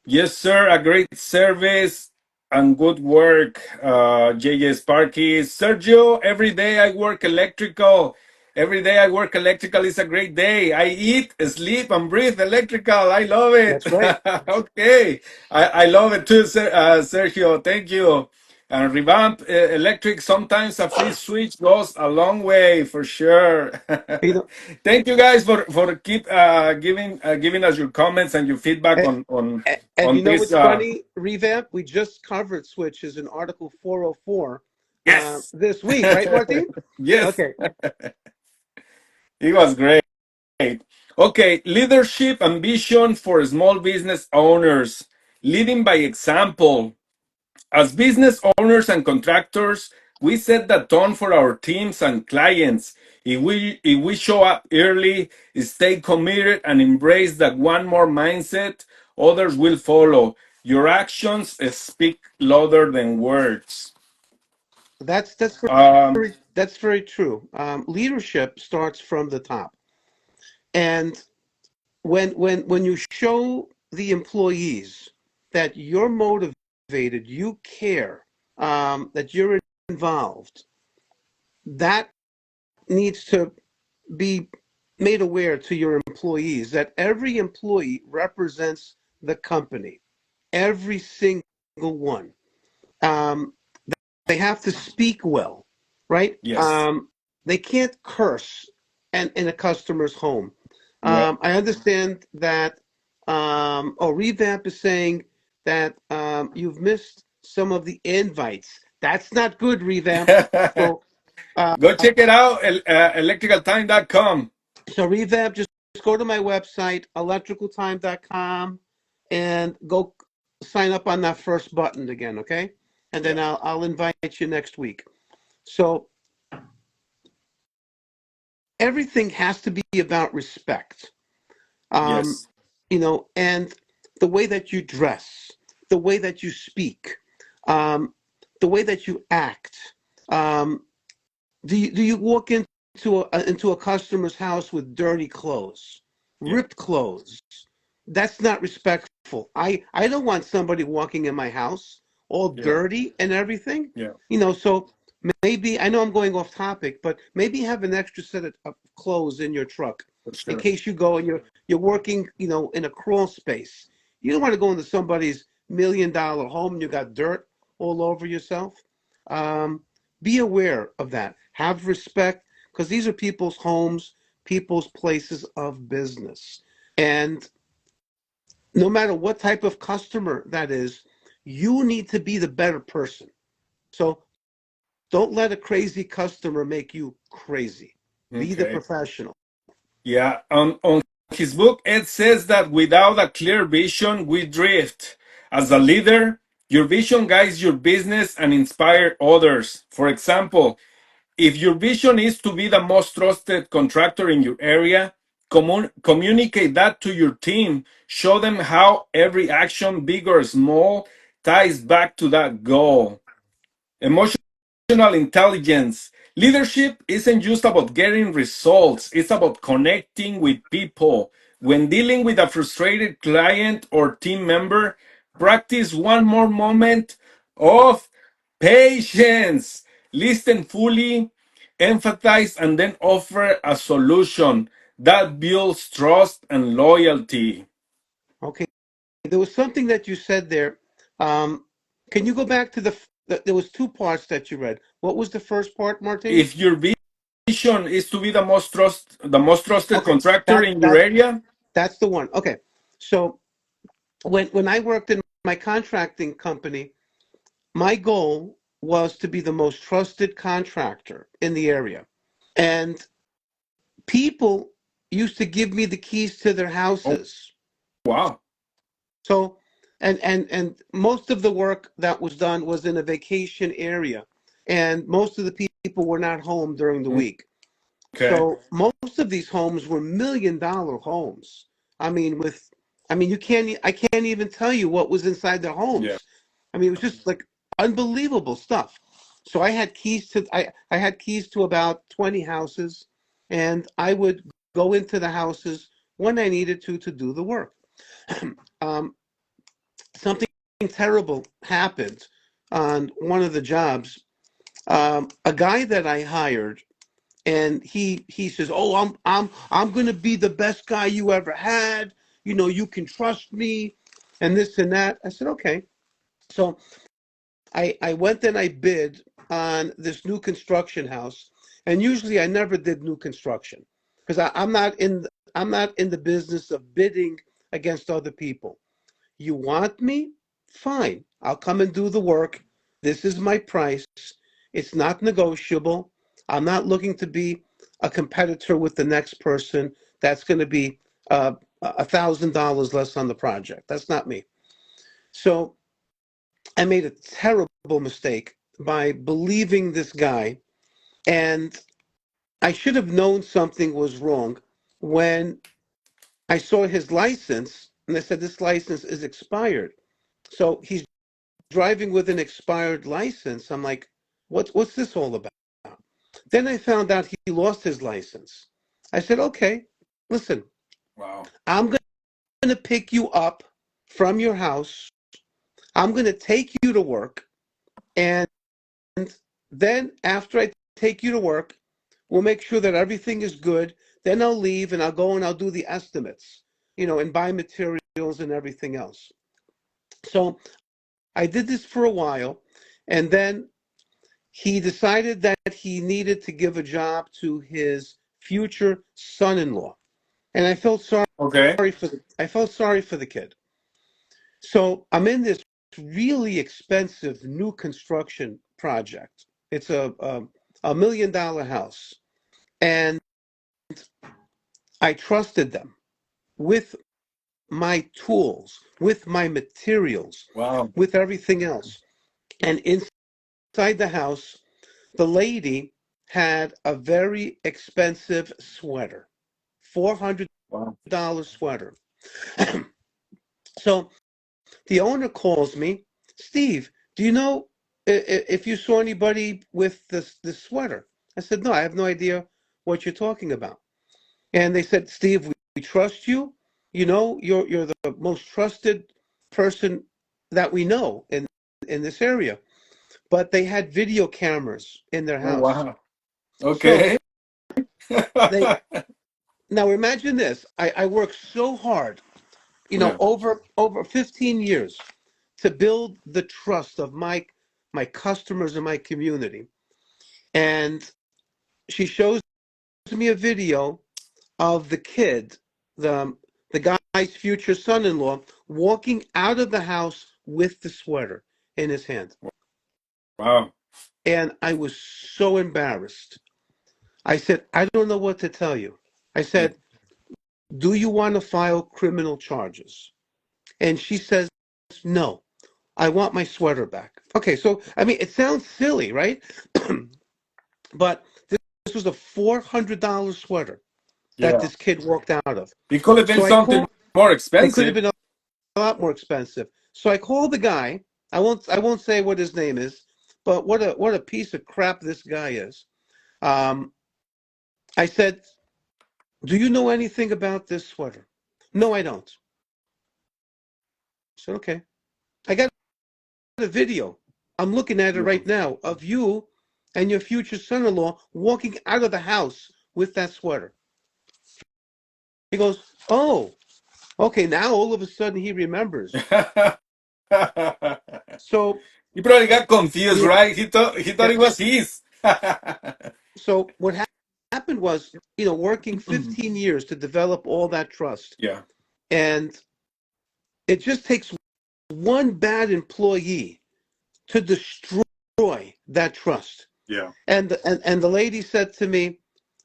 Yes, sir. A great service. and good work, JJ Sparky. Sergio, every day I work electrical. Every day I work electrical is a great day. I eat, sleep, and breathe electrical. I love it. That's right. Okay. I love it too, Sergio. Thank you. And revamp electric. Sometimes a free switch goes a long way for sure. You know, Thank you guys for keep giving us your comments and your feedback and, and on you know this. what's funny, Revamp? We just covered switches in Article 404 Yes. this week, right, Martin? Yes, Okay, it was great. Okay, leadership and vision for small business owners. Leading by example. As business owners and contractors, we set the tone for our teams and clients. If we show up early, stay committed, and embrace that one more mindset, others will follow. Your actions speak louder than words. that's Um, that's very true. Leadership starts from the top, and when you show the employees that you're motivated, you care, that you're involved, that needs to be made aware to your employees that every employee represents the company, every single one. Um, they have to speak well, right? yes. They can't curse in a customer's home. Yeah. I understand that. Revamp is saying that you've missed some of the invites. That's not good, Revamp. So, uh, Go check it out, electricaltime.com. so Revamp, just go to my website, electricaltime.com, and go sign up on that first button again, okay? And then Yeah. I'll invite you next week. So everything has to be about respect. Um, Yes. and the way that you dress, the way that you speak, um, the way that you act. Um, do you walk into a customer's house with dirty clothes, Yeah. ripped clothes? That's not respectful. I don't want somebody walking in my house all Yeah. dirty and everything. Yeah. So maybe I know I'm going off topic, but maybe have an extra set of clothes in your truck For in sure. case you go and you're working, in a crawl space. You don't want to go into somebody's $1 million home and you got dirt all over yourself. Um, be aware of that. Have respect because these are people's homes, people's places of business. And no matter what type of customer that is, you need to be the better person. So don't let a crazy customer make you crazy. Be the Okay. professional. Yeah. On his book, Ed says that without a clear vision, we drift. As a leader, your vision guides your business and inspire others. For example, if your vision is to be the most trusted contractor in your area, communicate that to your team. Show them how every action, big or small, ties back to that goal. Emotional intelligence. Leadership isn't just about getting results, it's about connecting with people. When dealing with a frustrated client or team member, practice one more moment of patience. Listen fully, empathize, and then offer a solution that builds trust and loyalty. Okay. There was something that you said there. Um, can you go back to there was two parts that you read. What was the first part, Martin? If your vision is to be the most trusted Okay, contractor that in your that area, that's the one. Okay. So when I worked in my contracting company, my goal was to be the most trusted contractor in the area. And people used to give me the keys to their oh houses. wow, So, and most of the work that was done was in a vacation area, and most of the people were not home during the week. okay, So most of these homes were $1 million homes. I mean, I can't even tell you what was inside their yeah, homes. I mean, it was just like unbelievable stuff. So I had keys to about 20 houses, and I would go into the houses when I needed to do the work. um, Something terrible happened on one of the jobs, a guy that I hired, and he says, "Oh, I'm going to be the best guy you ever had. You know, you can trust me, and this and that." I said, "Okay." So I went and I bid on this new construction house, and usually I never did new construction because I'm not in the business of bidding against other people. You want me? Fine. I'll come and do the work. This is my price. It's not negotiable. I'm not looking to be a competitor with the next person that's going to be $1,000 less on the project. That's not me. So I made a terrible mistake by believing this guy, and I should have known something was wrong when I saw his license, and I said, "This license is expired." So he's driving with an expired license. I'm like, what's this all about? Then I found out he lost his license. I said, "Okay, listen, Wow. I'm going to pick you up from your house. I'm going to take you to work. And then after I take you to work, we'll make sure that everything is good. Then I'll leave and I'll go and I'll do the estimates, and buy materials and everything else." So I did this for a while. And then he decided that he needed to give a job to his future son-in-law. And Okay. I felt sorry for the kid. So I'm in this really expensive new construction project. It's a $1 million house. And I trusted them with my tools, with my materials, Wow. with everything else. And inside the house, the lady had a very expensive sweater, Wow. $400 sweater. So the owner calls me, "Steve, do you know if you saw anybody with this sweater?" I said, "No, I have no idea what you're talking about." And they said, "Steve, we trust you. You're the most trusted person that we know in this area." But they had video cameras in their Oh, house. wow. So Okay. they now imagine this. I worked so hard, Yeah. over 15 years to build the trust of my customers and my community. And she shows me a video of the kid, the guy's future son-in-law, walking out of the house with the sweater in his hand. Wow. And I was so embarrassed. I said, "I don't know what to tell you." I Yeah. said, "Do you want to file criminal charges?" And she says, "No, I want my sweater back." Okay, so I mean, it sounds silly, right? But this was a $400 sweater that Yeah. this kid walked out of. It could have been So I something called. more It could have expensive. been a lot more expensive. So I called the guy. I won't say what his name is, but what a piece of crap this guy is. Um, I said, "Do you know anything about this sweater?" "No, I don't." I said, "Okay." I got a video. I'm looking at it Yeah. right now of you and your future son-in-law walking out of the house with that sweater. He goes, "Oh, okay." Now all of a sudden he remembers. So He probably got confused, we, right? He thought yeah. it was his. So what happened was, working 15 years to develop all that trust, Yeah. and it just takes one bad employee to destroy that trust. Yeah. And the lady said to me,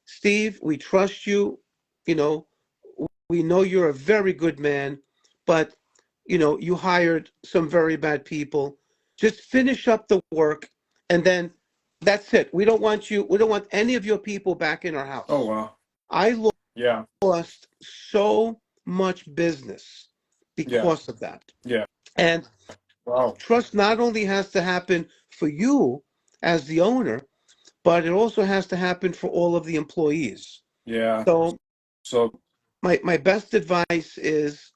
"Steve, we trust you. You know, we know you're a very good man, but you hired some very bad people. Just finish up the work, and then that's it. We don't want you. We don't want any of your people back in our Oh, house." wow. I Yeah. lost so much business Yeah. because of that. Yeah. And Wow. trust not only has to happen for you as the owner, but it also has to happen for all of the employees. Yeah. So So, my best advice is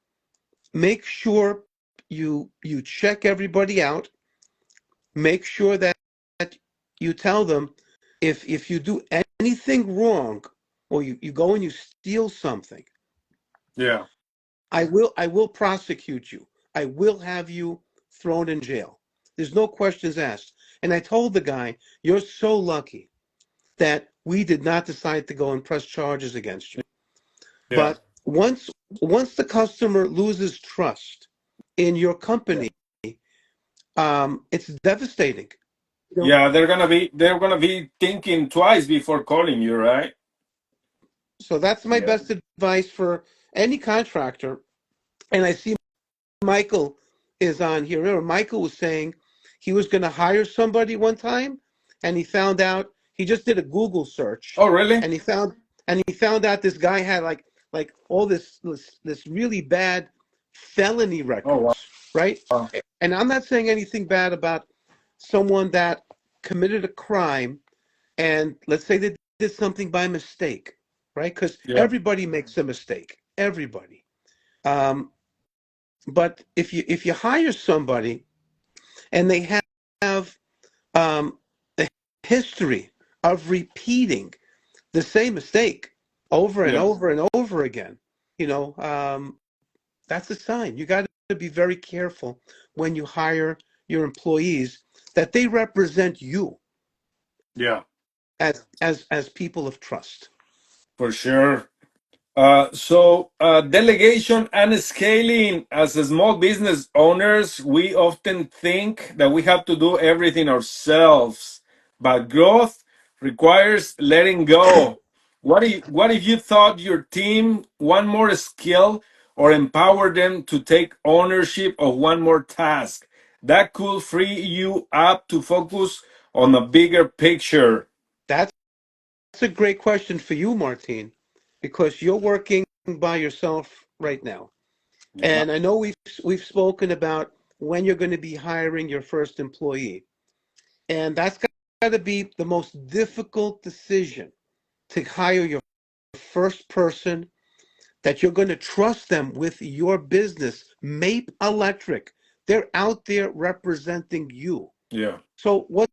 make sure you check everybody out. make sure that you tell them if you do anything wrong or you go and you steal something, Yeah. I will prosecute you. I will have you thrown in jail. There's no questions asked. And I told the guy, you're so lucky that we did not decide to go and press charges against you. Yeah. But once the customer loses trust in your Yeah. company, it's devastating. You know, Yeah, they're gonna be thinking twice before calling you, right? so that's my Yeah. best advice for any contractor. And I see Michael is on here. Remember, Michael was saying he was going to hire somebody one time, and he found out he just did a Google search, Oh, really? and he found out this guy had like all this really bad felony Oh, records, right? wow. And I'm not saying anything bad about someone that committed a crime, and let's say they did something by mistake, right? Because Yeah. everybody makes a mistake, everybody. Um, but if you hire somebody and they have a history of repeating the same mistake over and Yeah. over and over again, that's a sign. You got to be very careful when you hire your employees that they represent you Yeah. as people of trust. For sure. So, delegation and scaling as a small business owners, we often think that we have to do everything ourselves, but growth requires letting go. What if you thought your team one more skill or empower them to take ownership of one more task? That could free you up to focus on a bigger picture. That's a great question for you, Martine, because you're working by yourself right now. Yeah. And I know we've spoken about when you're going to be hiring your first employee. And that's got to be the most difficult decision, to hire your first person that you're going to trust them with your business. Mape Electric, they're out there representing you. Yeah. So what's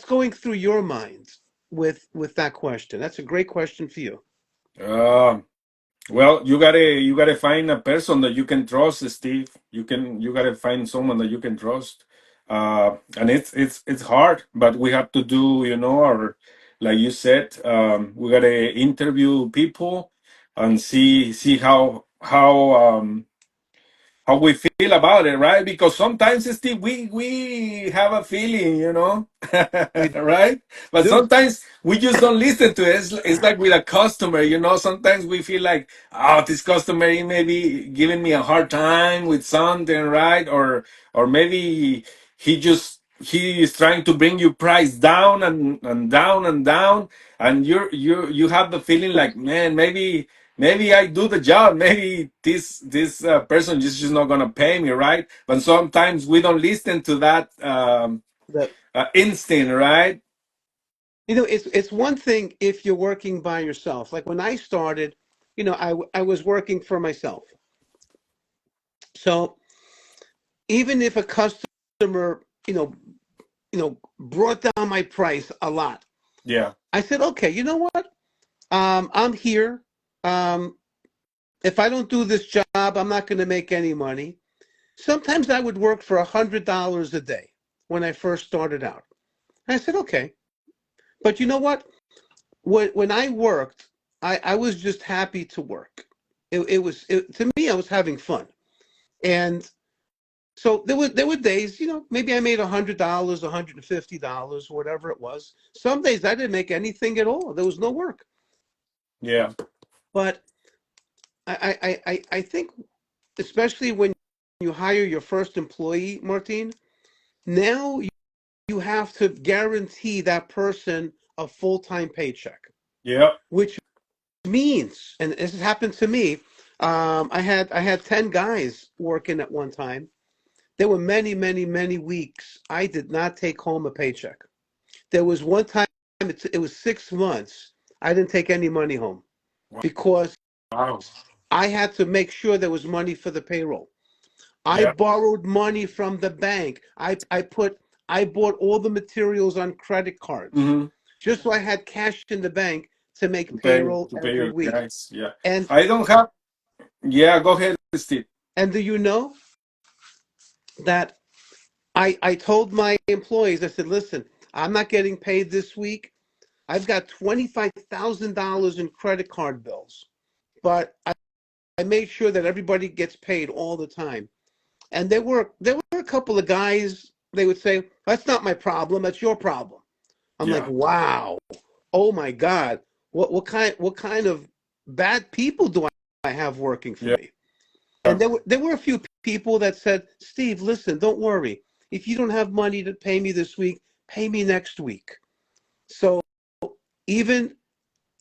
going through your mind with that question? That's a great question for you. Uh, Well, you gotta find a person that you can trust, Steve. You gotta find someone that you can trust. And it's hard, but we have to do, our like you said, we gotta interview people and see how we feel about it, right? Because sometimes, Steve, we have a feeling, We right? But do. sometimes we just don't listen to it. It's like with a customer, sometimes we feel like, oh, this customer he may be giving me a hard time with something, right? Or maybe he is trying to bring you price down and down and down, and you have the feeling like, man, maybe I do the job. Maybe this person just not gonna pay me, right? But sometimes we don't listen to that The, instinct, right? it's one thing if you're working by yourself. Like when I started, I was working for myself. So even if a customer, brought down my price a lot, Yeah, I said, okay, you know what? I'm here. Um, if I don't do this job, I'm not going to make any money. Sometimes I would work for $100 a day when I first started out. And I said, okay. But you know what? When I worked, I was just happy to work. To me, I was having fun. And so there were days, maybe I made $100, $150, whatever it was. Some days I didn't make anything at all. There was no work. yeah, But I think, especially when you hire your first employee, Martin, now you have to guarantee that person a full-time paycheck, yeah, which means, and this has happened to me, I had 10 guys working at one time. There were many, many, many weeks I did not take home a paycheck. There was one time, it was 6 months, I didn't take any money home because wow, I had to make sure there was money for the payroll. I yeah, borrowed money from the bank. I put I bought all the materials on credit cards Mm-hmm. just so I had cash in the bank to make payroll To pay every your week. guys. Yeah. And I don't have. Yeah, go ahead, Steve. and do you know that I told my employees, I said, listen, I'm not getting paid this week. I've got $25,000 in credit card bills, but I made sure that everybody gets paid all the time. And there were a couple of guys, they would say, that's not my problem, that's your problem. I'm like, Yeah. wow, oh my God, what kind of bad people do I have working for Yeah. me? And there were a few people that said, Steve, listen, don't worry. If you don't have money to pay me this week, pay me next week. So even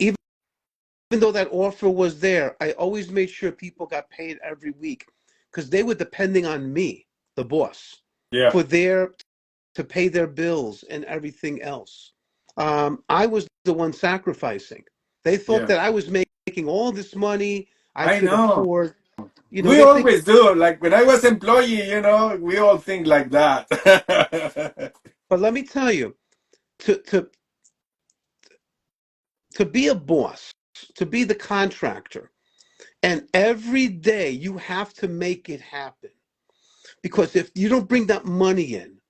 even though that offer was there, I always made sure people got paid every week because they were depending on me, the boss, Yeah. for their to pay their bills and everything else. I was the one sacrificing. They thought Yeah. that I was making all this money. I I could know. afford, We they think, always do. Like when I was employee, we all think like that. but let me tell you, to to to be a boss, to be the contractor, and every day you have to make it happen. Because if you don't bring that money in,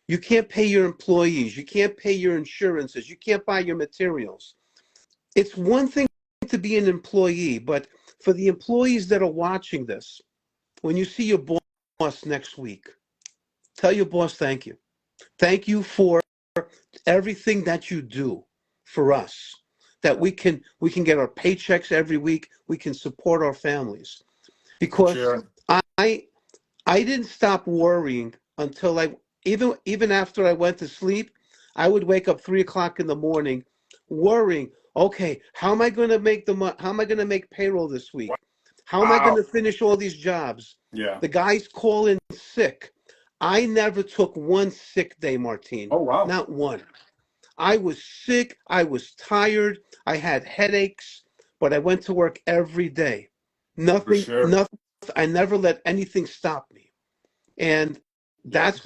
you can't pay your employees, you can't pay your insurances, you can't buy your materials. It's one thing to be an employee, but for the employees that are watching this, when you see your boss next week, tell your boss thank you. Thank you for everything that you do for us. That we can get our paychecks every week, we can support our families. For Because sure. I I didn't stop worrying until even after I went to sleep, I would wake up 3 o'clock in the morning worrying, okay, how am I going to make how am I going to make payroll this week? How am I going Wow. to finish all these jobs? Yeah. The guys call in sick. I never took one sick day, Martine. Oh, wow. Not one. I was sick. I was tired. I had headaches, but I went to work every day. For Nothing, sure. nothing. I never let anything stop me. And Yeah. that's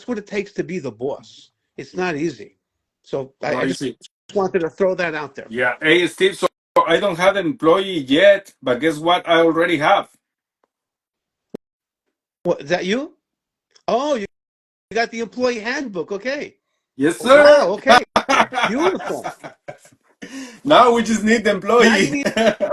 what it takes to be the boss. It's not easy. So I, No, I you just see. wanted to throw that out there. Yeah. Hey, Steve. So I don't have an employee yet, but guess what? I already have. What, is that you? Oh, you got the employee handbook. Okay. Yes, Wow. sir. Okay. Beautiful. Now we just need the Now you employee. need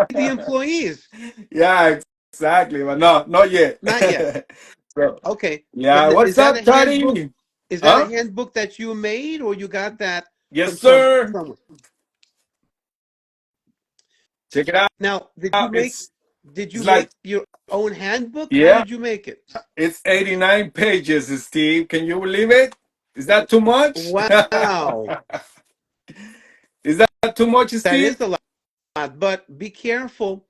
the employees. Yeah, exactly. But no, not yet. Not yet. So, Okay. yeah. And What's is that up, a handbook? Toddy? Is that a Huh? handbook that you made, or you got that Yes, from some sir. someone? Check it out. Now, did It's you like, make your own handbook? How yeah, did you make it? it's 89 pages, Steve. Can you believe it? Is that too much? Wow. Is that too much, That Steve? is a lot, but be careful.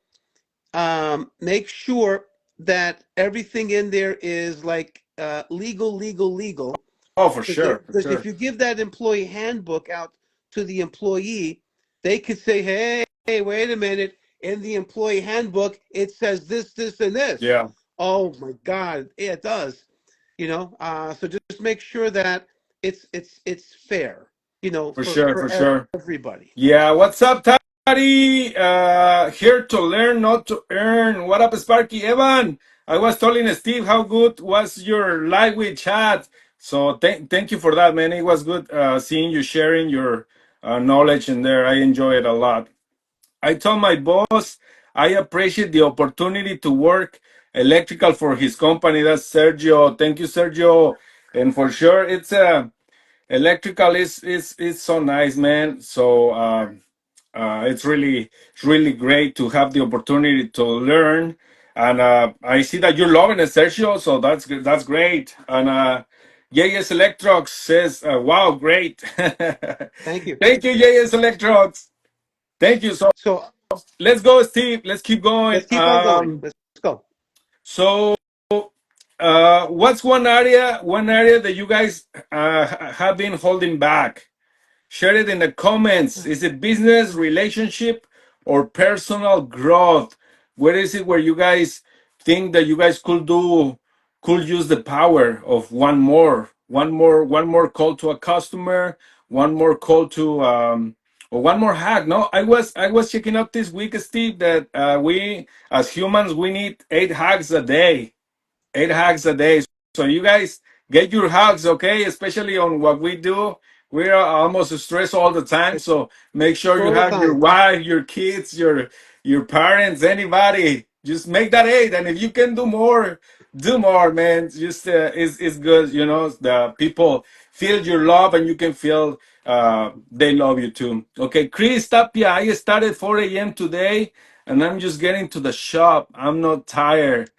Make sure that everything in there is like legal, legal, legal. Oh, for Because sure, for if sure. you give that employee handbook out to the employee, they could say, hey, wait a minute. In the employee handbook, it says this, this, and this. Yeah, Oh my God, yeah, it does. So just make sure that it's fair, for for sure, for sure. everybody. Yeah, what's up, Tari? Here to learn, not to earn. What up, Sparky Evan? I was telling Steve how good was your live with chat. So thank you for that, man. It was good seeing you sharing your knowledge in there. I enjoy it a lot. I told my boss I appreciate the opportunity to work electrical for his company. That's Sergio. Thank you, Sergio. And for sure, electrical is so nice, man. So it's really great to have the opportunity to learn. And I see that you're loving it, Sergio. So that's great. And JS Electrox says, "Wow, great! Thank you. Thank you, JS Electrox. Thank you. So So let's go, Steve. Let's keep going. let's keep on going. Let's go. So what's one area that you guys have been holding back? Share it in the comments. Is it business, relationship, or personal growth? Where is it where you guys think that you guys could use the power of one more? one more call to a customer, one more call to or one more hack. No, I was checking out this week, Steve, that we as humans we need 8 hacks a day. 8 hacks a day. So you guys get your hacks, okay? Especially on what we do. We are almost stressed all the time. It's So make sure you all the have your time. wife, your kids, your parents, anybody. Just make that 8. And if you can do more, man. Just it's good. You know, the people feel your love, and you can feel they love you too. Okay, Chris Tapia. I started 4 a.m. today, and I'm just getting to the shop. I'm not tired.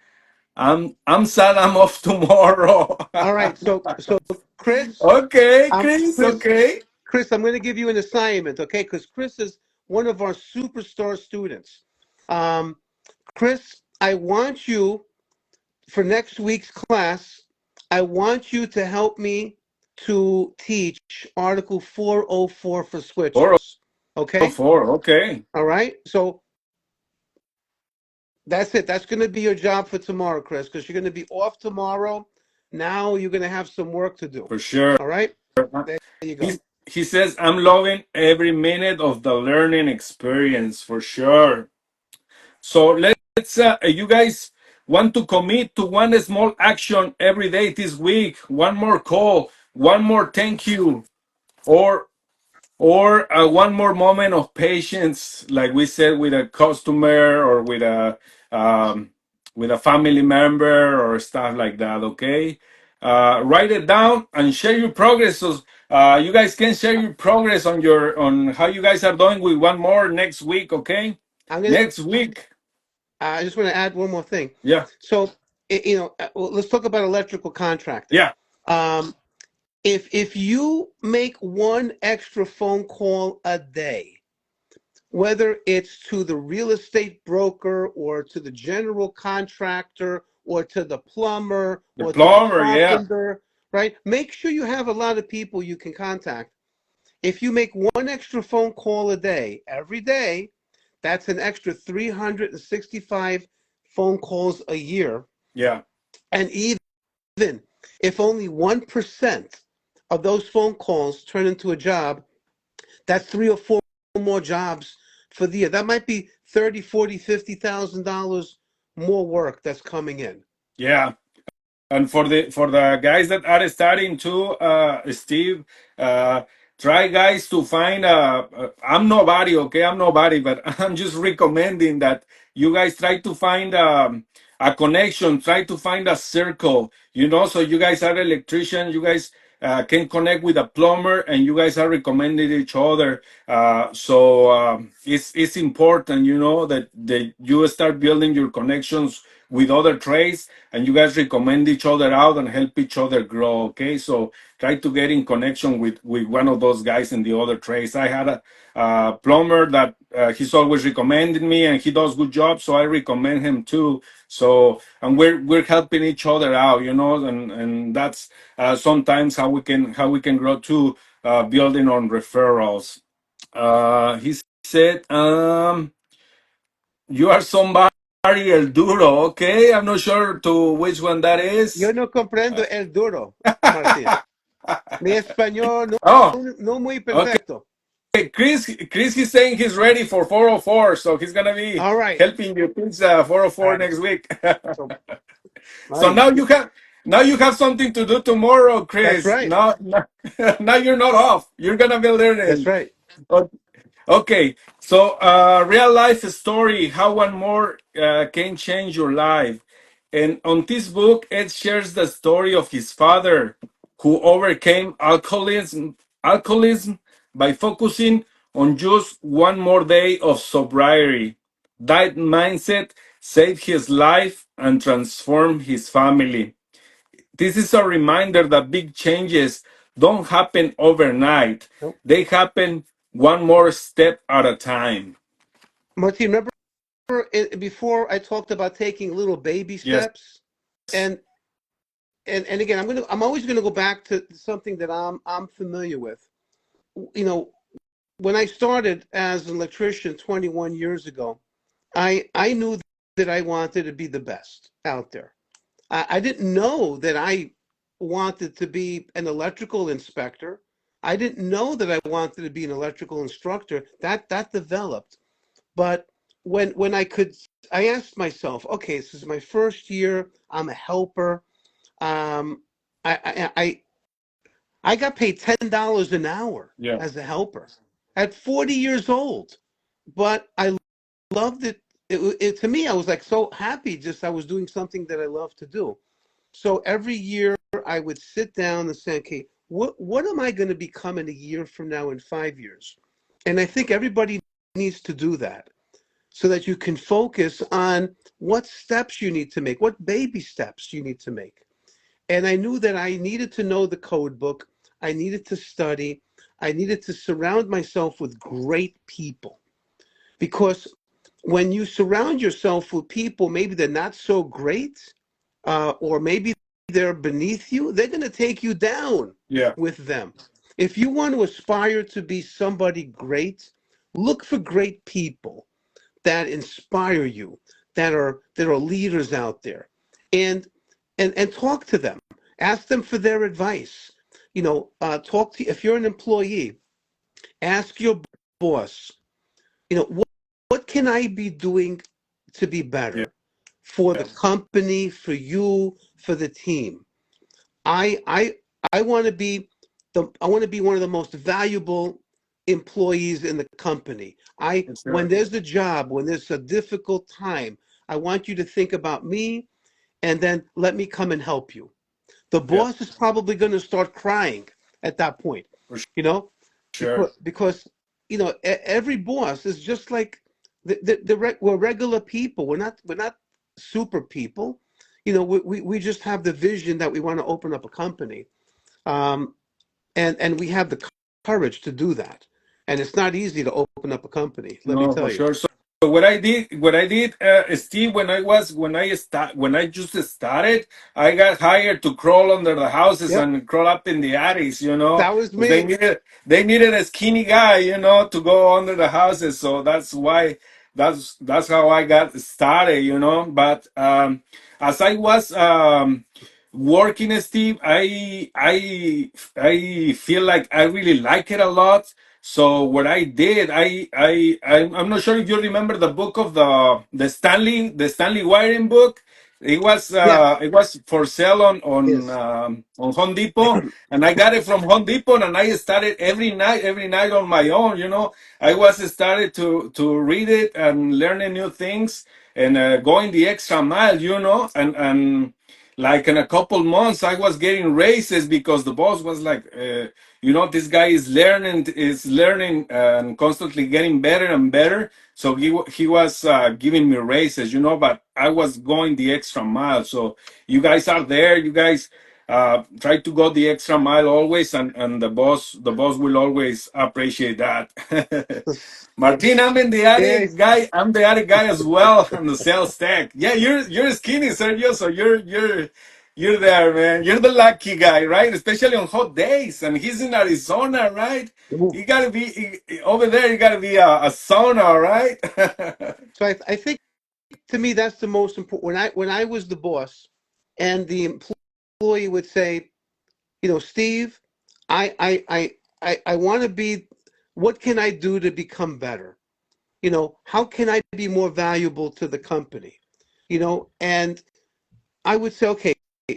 I'm sad I'm off tomorrow. All right. So Chris, Okay, um, Chris, Chris, okay. Chris, I'm going to give you an assignment, okay? Because Chris is one of our superstar students. Um, Chris, I want you for next week's class. I want you to help me to teach Article 404 for switches. Okay? 404, okay. All right. So that's it. That's going to be your job for tomorrow, Chris, because you're going to be off tomorrow. Now you're going to have some work to do. For sure. All right. There you go. He says, I'm loving every minute of the learning experience, for sure. So let's, you guys want to commit to one small action every day this week, one more call, one more thank you, or one more moment of patience, like we said, with a customer or with a family member or stuff like that. Okay, write it down and share your progress. So you guys can share your progress on how you guys are doing with one more next week. Okay, I'm going to. next week. I just want to add one more thing. Yeah, So, well, let's talk about electrical contracting. yeah, Um, if you make one extra phone call a day, whether it's to the real estate broker or to the general contractor or to the plumber the or to the plumber. Yeah, carpenter, right? Make sure you have a lot of people you can contact. If you make one extra phone call a day, every day, that's an extra 365 phone calls a year. yeah. And even if only 1% of those phone calls turn into a job, that's 3 or 4 more jobs for the year. That might be 30, 40, $50,000 more work that's coming in. Yeah. And for the guys that are starting to Steve, uh, try guys to find I'm nobody, okay, I'm nobody, but I'm just recommending that you guys try to find a connection, try to find a circle, you know, so you guys are electricians, you guys can connect with a plumber, and you guys are recommending each other. It's important, you know, that you start building your connections with other trades, and you guys recommend each other out and help each other grow. Okay, so try to get in connection with one of those guys in the other trades. I had a plumber that he's always recommended me, and he does good job, so I recommend him too. So, and we're helping each other out, you know, and that's sometimes how we can grow too, building on referrals. He said, you are somebody, El Duro. Okay, I'm not sure to which one that Yo is. no comprendo el duro, Martin. Mi español Oh, no muy okay. perfecto. Chris is saying he's ready for 404, so he's gonna be All right. helping you things 404 All right. next week. So, So Marty, now you have something to do tomorrow, that's Chris. right. Now you're not off. You're gonna be That's learning. right. Okay, so real life story, how one more can change your life. And on this book, Ed shares the story of his father who overcame alcoholism by focusing on just one more day of sobriety. That mindset saved his life and transformed his family. This is a reminder that big changes don't happen overnight. Nope. They happen one more step at a time. Martin, remember before I talked about taking little baby Yes. steps? And and again, I'm always gonna go back to something that I'm familiar with. You know, when I started as an electrician 21 years ago, I knew that I wanted to be the best out there. I didn't know that I wanted to be an electrical inspector. I didn't know that I wanted to be an electrical instructor. That developed. But when I asked myself, okay, this is my first year. I'm a helper. Um, I got paid $10 an hour Yeah. as a helper at 40 years old, but I loved it. It to me, I was like so happy. Just I was doing something that I love to do. So every year I would sit down and say, okay, what am I going to become in a year from now, in 5 years? And I think everybody needs to do that so that you can focus on what steps you need to make, what baby steps you need to make. And I knew that I needed to know the code book. I needed to study. I needed to surround myself with great people. Because when you surround yourself with people, maybe they're not so great, or maybe they're beneath you, they're going to take you down Yeah. with them. If you want to aspire to be somebody great, look for great people that inspire you, that are leaders out there, and and talk to them. Ask them for their advice. Talk to if you're an employee, ask your boss. What can I be doing to be Yeah. better for the company, for you, for the team? I I I want to be one of the most valuable employees in the company. I Yes, When sir. there's a job, when there's a difficult time, I want you to think about me and then let me come and help you. The Yeah. boss is probably going to start crying at that point, For you know, sure. because every boss is just like we're regular people. We're not super people. We just have the vision that we want to open up a company, um, and we have the courage to do that. And it's not easy to open up a company. Let me No, tell for you. sure. So what I did, Steve, when I just started, I got hired to crawl under the houses Yep, and crawl up in the attics, that was 'cause me. they needed a skinny guy, to go under the houses. So that's why that's how I got started, But as I was working, Steve, I feel like I really like it a lot. So what I did, I'm not sure if you remember the book of the Stanley Wiring book. Yes, It was for sale yes. on Home Depot, and I got it from Home Depot, and I started every night on my own. I was started to read it and learning new things and going the extra mile. And like in a couple months I was getting raises because the boss was like, this guy is learning and constantly getting better and better. So he was giving me raises, but I was going the extra mile. So you guys are there. You guys try to go the extra mile always, and the boss will always appreciate that. Martin, I'm in the Yeah, attic guy. I'm the attic guy as well on the sales tech. Yeah, you're skinny, Sergio. So you're there, man. You're the lucky guy, right? Especially on hot days. And he's in Arizona, right? You gotta be over there. You gotta be a sauna, right? so I think, to me, that's the most important. When I was the boss, and the employee would say, Steve, I want to be. What can I do to become better? How can I be more valuable to the company? And I would say, okay,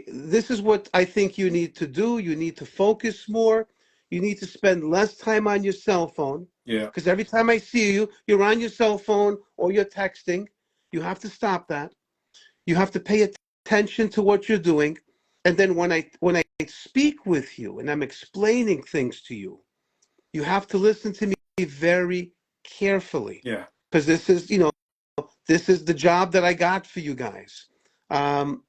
this is what I think you need to do. You need to focus more. You need to spend less time on your cell phone, Yeah, because every time I see you, you're on your cell phone or you're texting. You have to stop that. You have to pay attention to what you're doing. And then when I speak with you and I'm explaining things to you, you have to listen to me very carefully, yeah, because this is the job that I got for you guys. Um,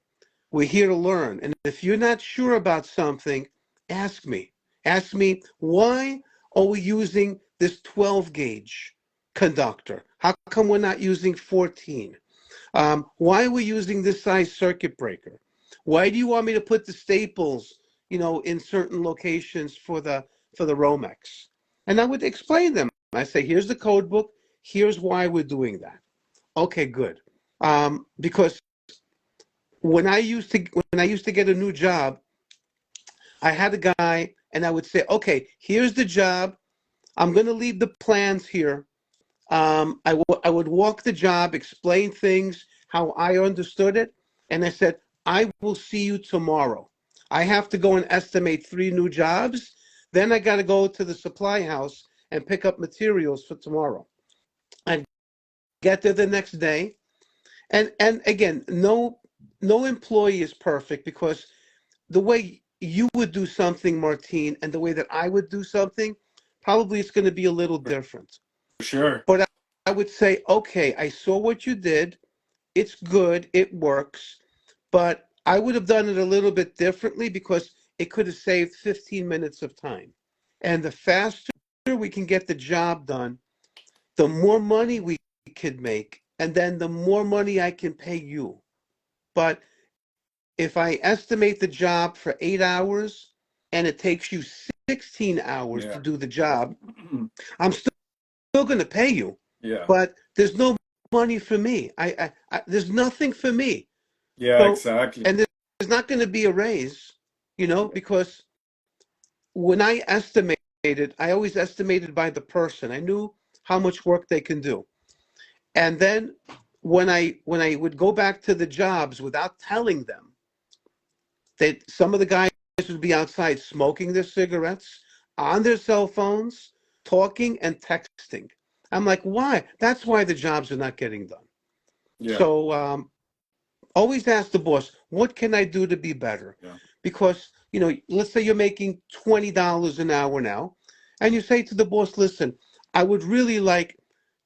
we're here to learn. And if you're not sure about something, ask me. Ask me, why are we using this 12 gauge conductor? How come we're not using 14? Why are we using this size circuit breaker? Why do you want me to put the staples, in certain locations for the Romex? And I would explain them. I say, here's the code book. Here's why we're doing that. Okay, good. Because when I used to get a new job, I had a guy, and I would say, okay, here's the job. I'm going to leave the plans here. I would walk the job, explain things how I understood it, and I said, I will see you tomorrow. I have to go and estimate 3 new jobs. Then I got to go to the supply house and pick up materials for tomorrow. I get there the next day, and again, no employee is perfect because the way you would do something, Martine, and the way that I would do something, probably it's going to be a little different. For sure. But I would say, okay, I saw what you did. It's good. It works. But I would have done it a little bit differently because it could have saved 15 minutes of time. And the faster we can get the job done, the more money we could make. And then the more money I can pay you. But if I estimate the job for 8 hours and it takes you 16 hours to Yeah. do the job, I'm still going to pay you, Yeah. but there's no money for me. There's nothing for me. Yeah, So, exactly. and there's not going to be a raise, because when I estimated, I always estimated by the person. I knew how much work they can do. And then when I would go back to the jobs without telling them, that some of the guys would be outside smoking their cigarettes, on their cell phones, talking and texting. I'm like, why? That's why the jobs are not getting done. Yeah. So always ask the boss, what can I do to be better? Yeah. Because, let's say you're making $20 an hour now, and you say to the boss, listen, I would really like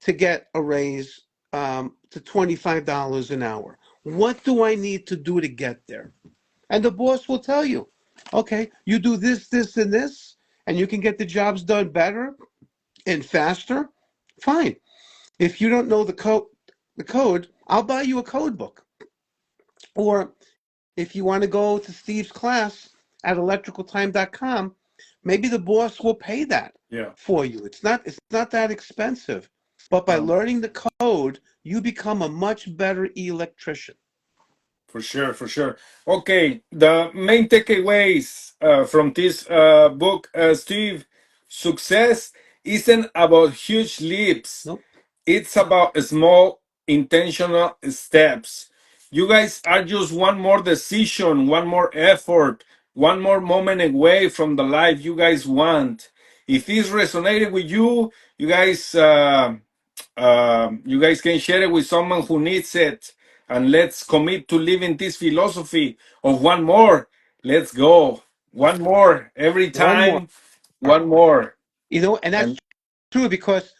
to get a raise to $25 an hour. What do I need to do to get there? And the boss will tell you, okay, you do this, this, and this, and you can get the jobs done better and faster. Fine. If you don't know the code, I'll buy you a code book. Or if you want to go to Steve's class at electricaltime.com, maybe the boss will pay that Yeah. for you. It's not that expensive. But by Um, learning the code, you become a much better electrician. for sure, for sure. Okay, the main takeaways from this book, Steve, success isn't about huge leaps. Nope. It's about small intentional steps. You guys are just one more decision, one more effort, one more moment away from the life you guys want. If it's resonating with you, you guys can share it with someone who needs it. And let's commit to living this philosophy of one more. Let's go. One more every One more. time, one more. And that's And true because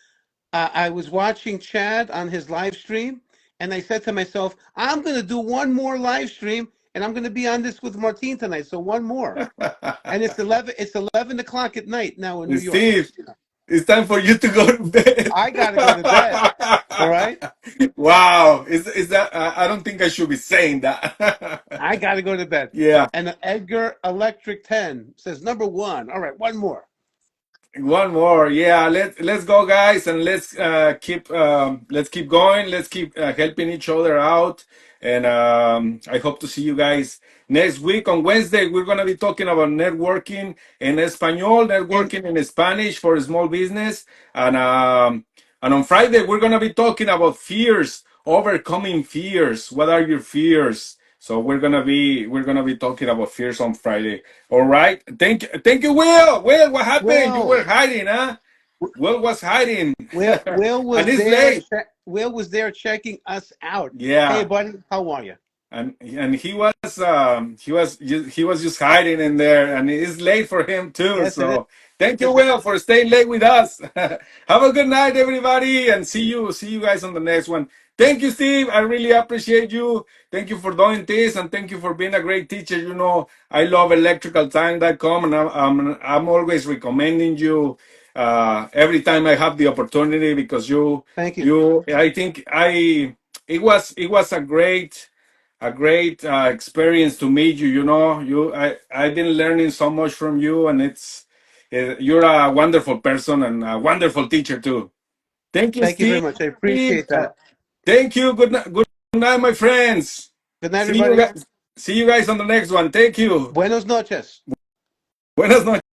I was watching Chad on his live stream, and I said to myself, I'm going to do one more live stream, and I'm going to be on this with Martine tonight. So one more, and it's 11. It's 11 o'clock at night now in New York. Steve, it's time for you to go to bed. I got to go to bed. All right, Wow. Is that I don't think I should be saying that. I got to go to bed. Yeah. And Edgar Electric 10 says number one. All right, one more. One more, yeah. Let's go, guys, and let's keep going. Let's keep helping each other out, and I hope to see you guys next week on Wednesday. We're gonna be talking about networking in Espanol, And networking in Spanish for small business, and on Friday we're gonna be talking about fears, overcoming fears. What are your fears? So we're gonna be talking about fears on Friday. All right. Thank you, Will. Will, what happened? You were Will, hiding, huh? Will was hiding, Will and was it's there. late. Will was there checking us out. Hey, Yeah, buddy, how are you? and he was just hiding in there, and it's late for him too. Yes, it So thank you, is. Will, for staying late with us. Have a good night, everybody, and see you guys on the next one. Thank you, Steve. I really appreciate you. Thank you for doing this, and thank you for being a great teacher. I love electricaltime.com, and I'm always recommending you every time I have the opportunity because Thank you. you I think I it was a great experience to meet you. I've been learning so much from you, and you're a wonderful person and a wonderful teacher too. Thank you, Thank you very Steve. much. I appreciate that. Thank you. Good night, my friends. Good night, See you everybody. guys. See you guys on the next one. Thank you. Buenos noches. Buenas noches.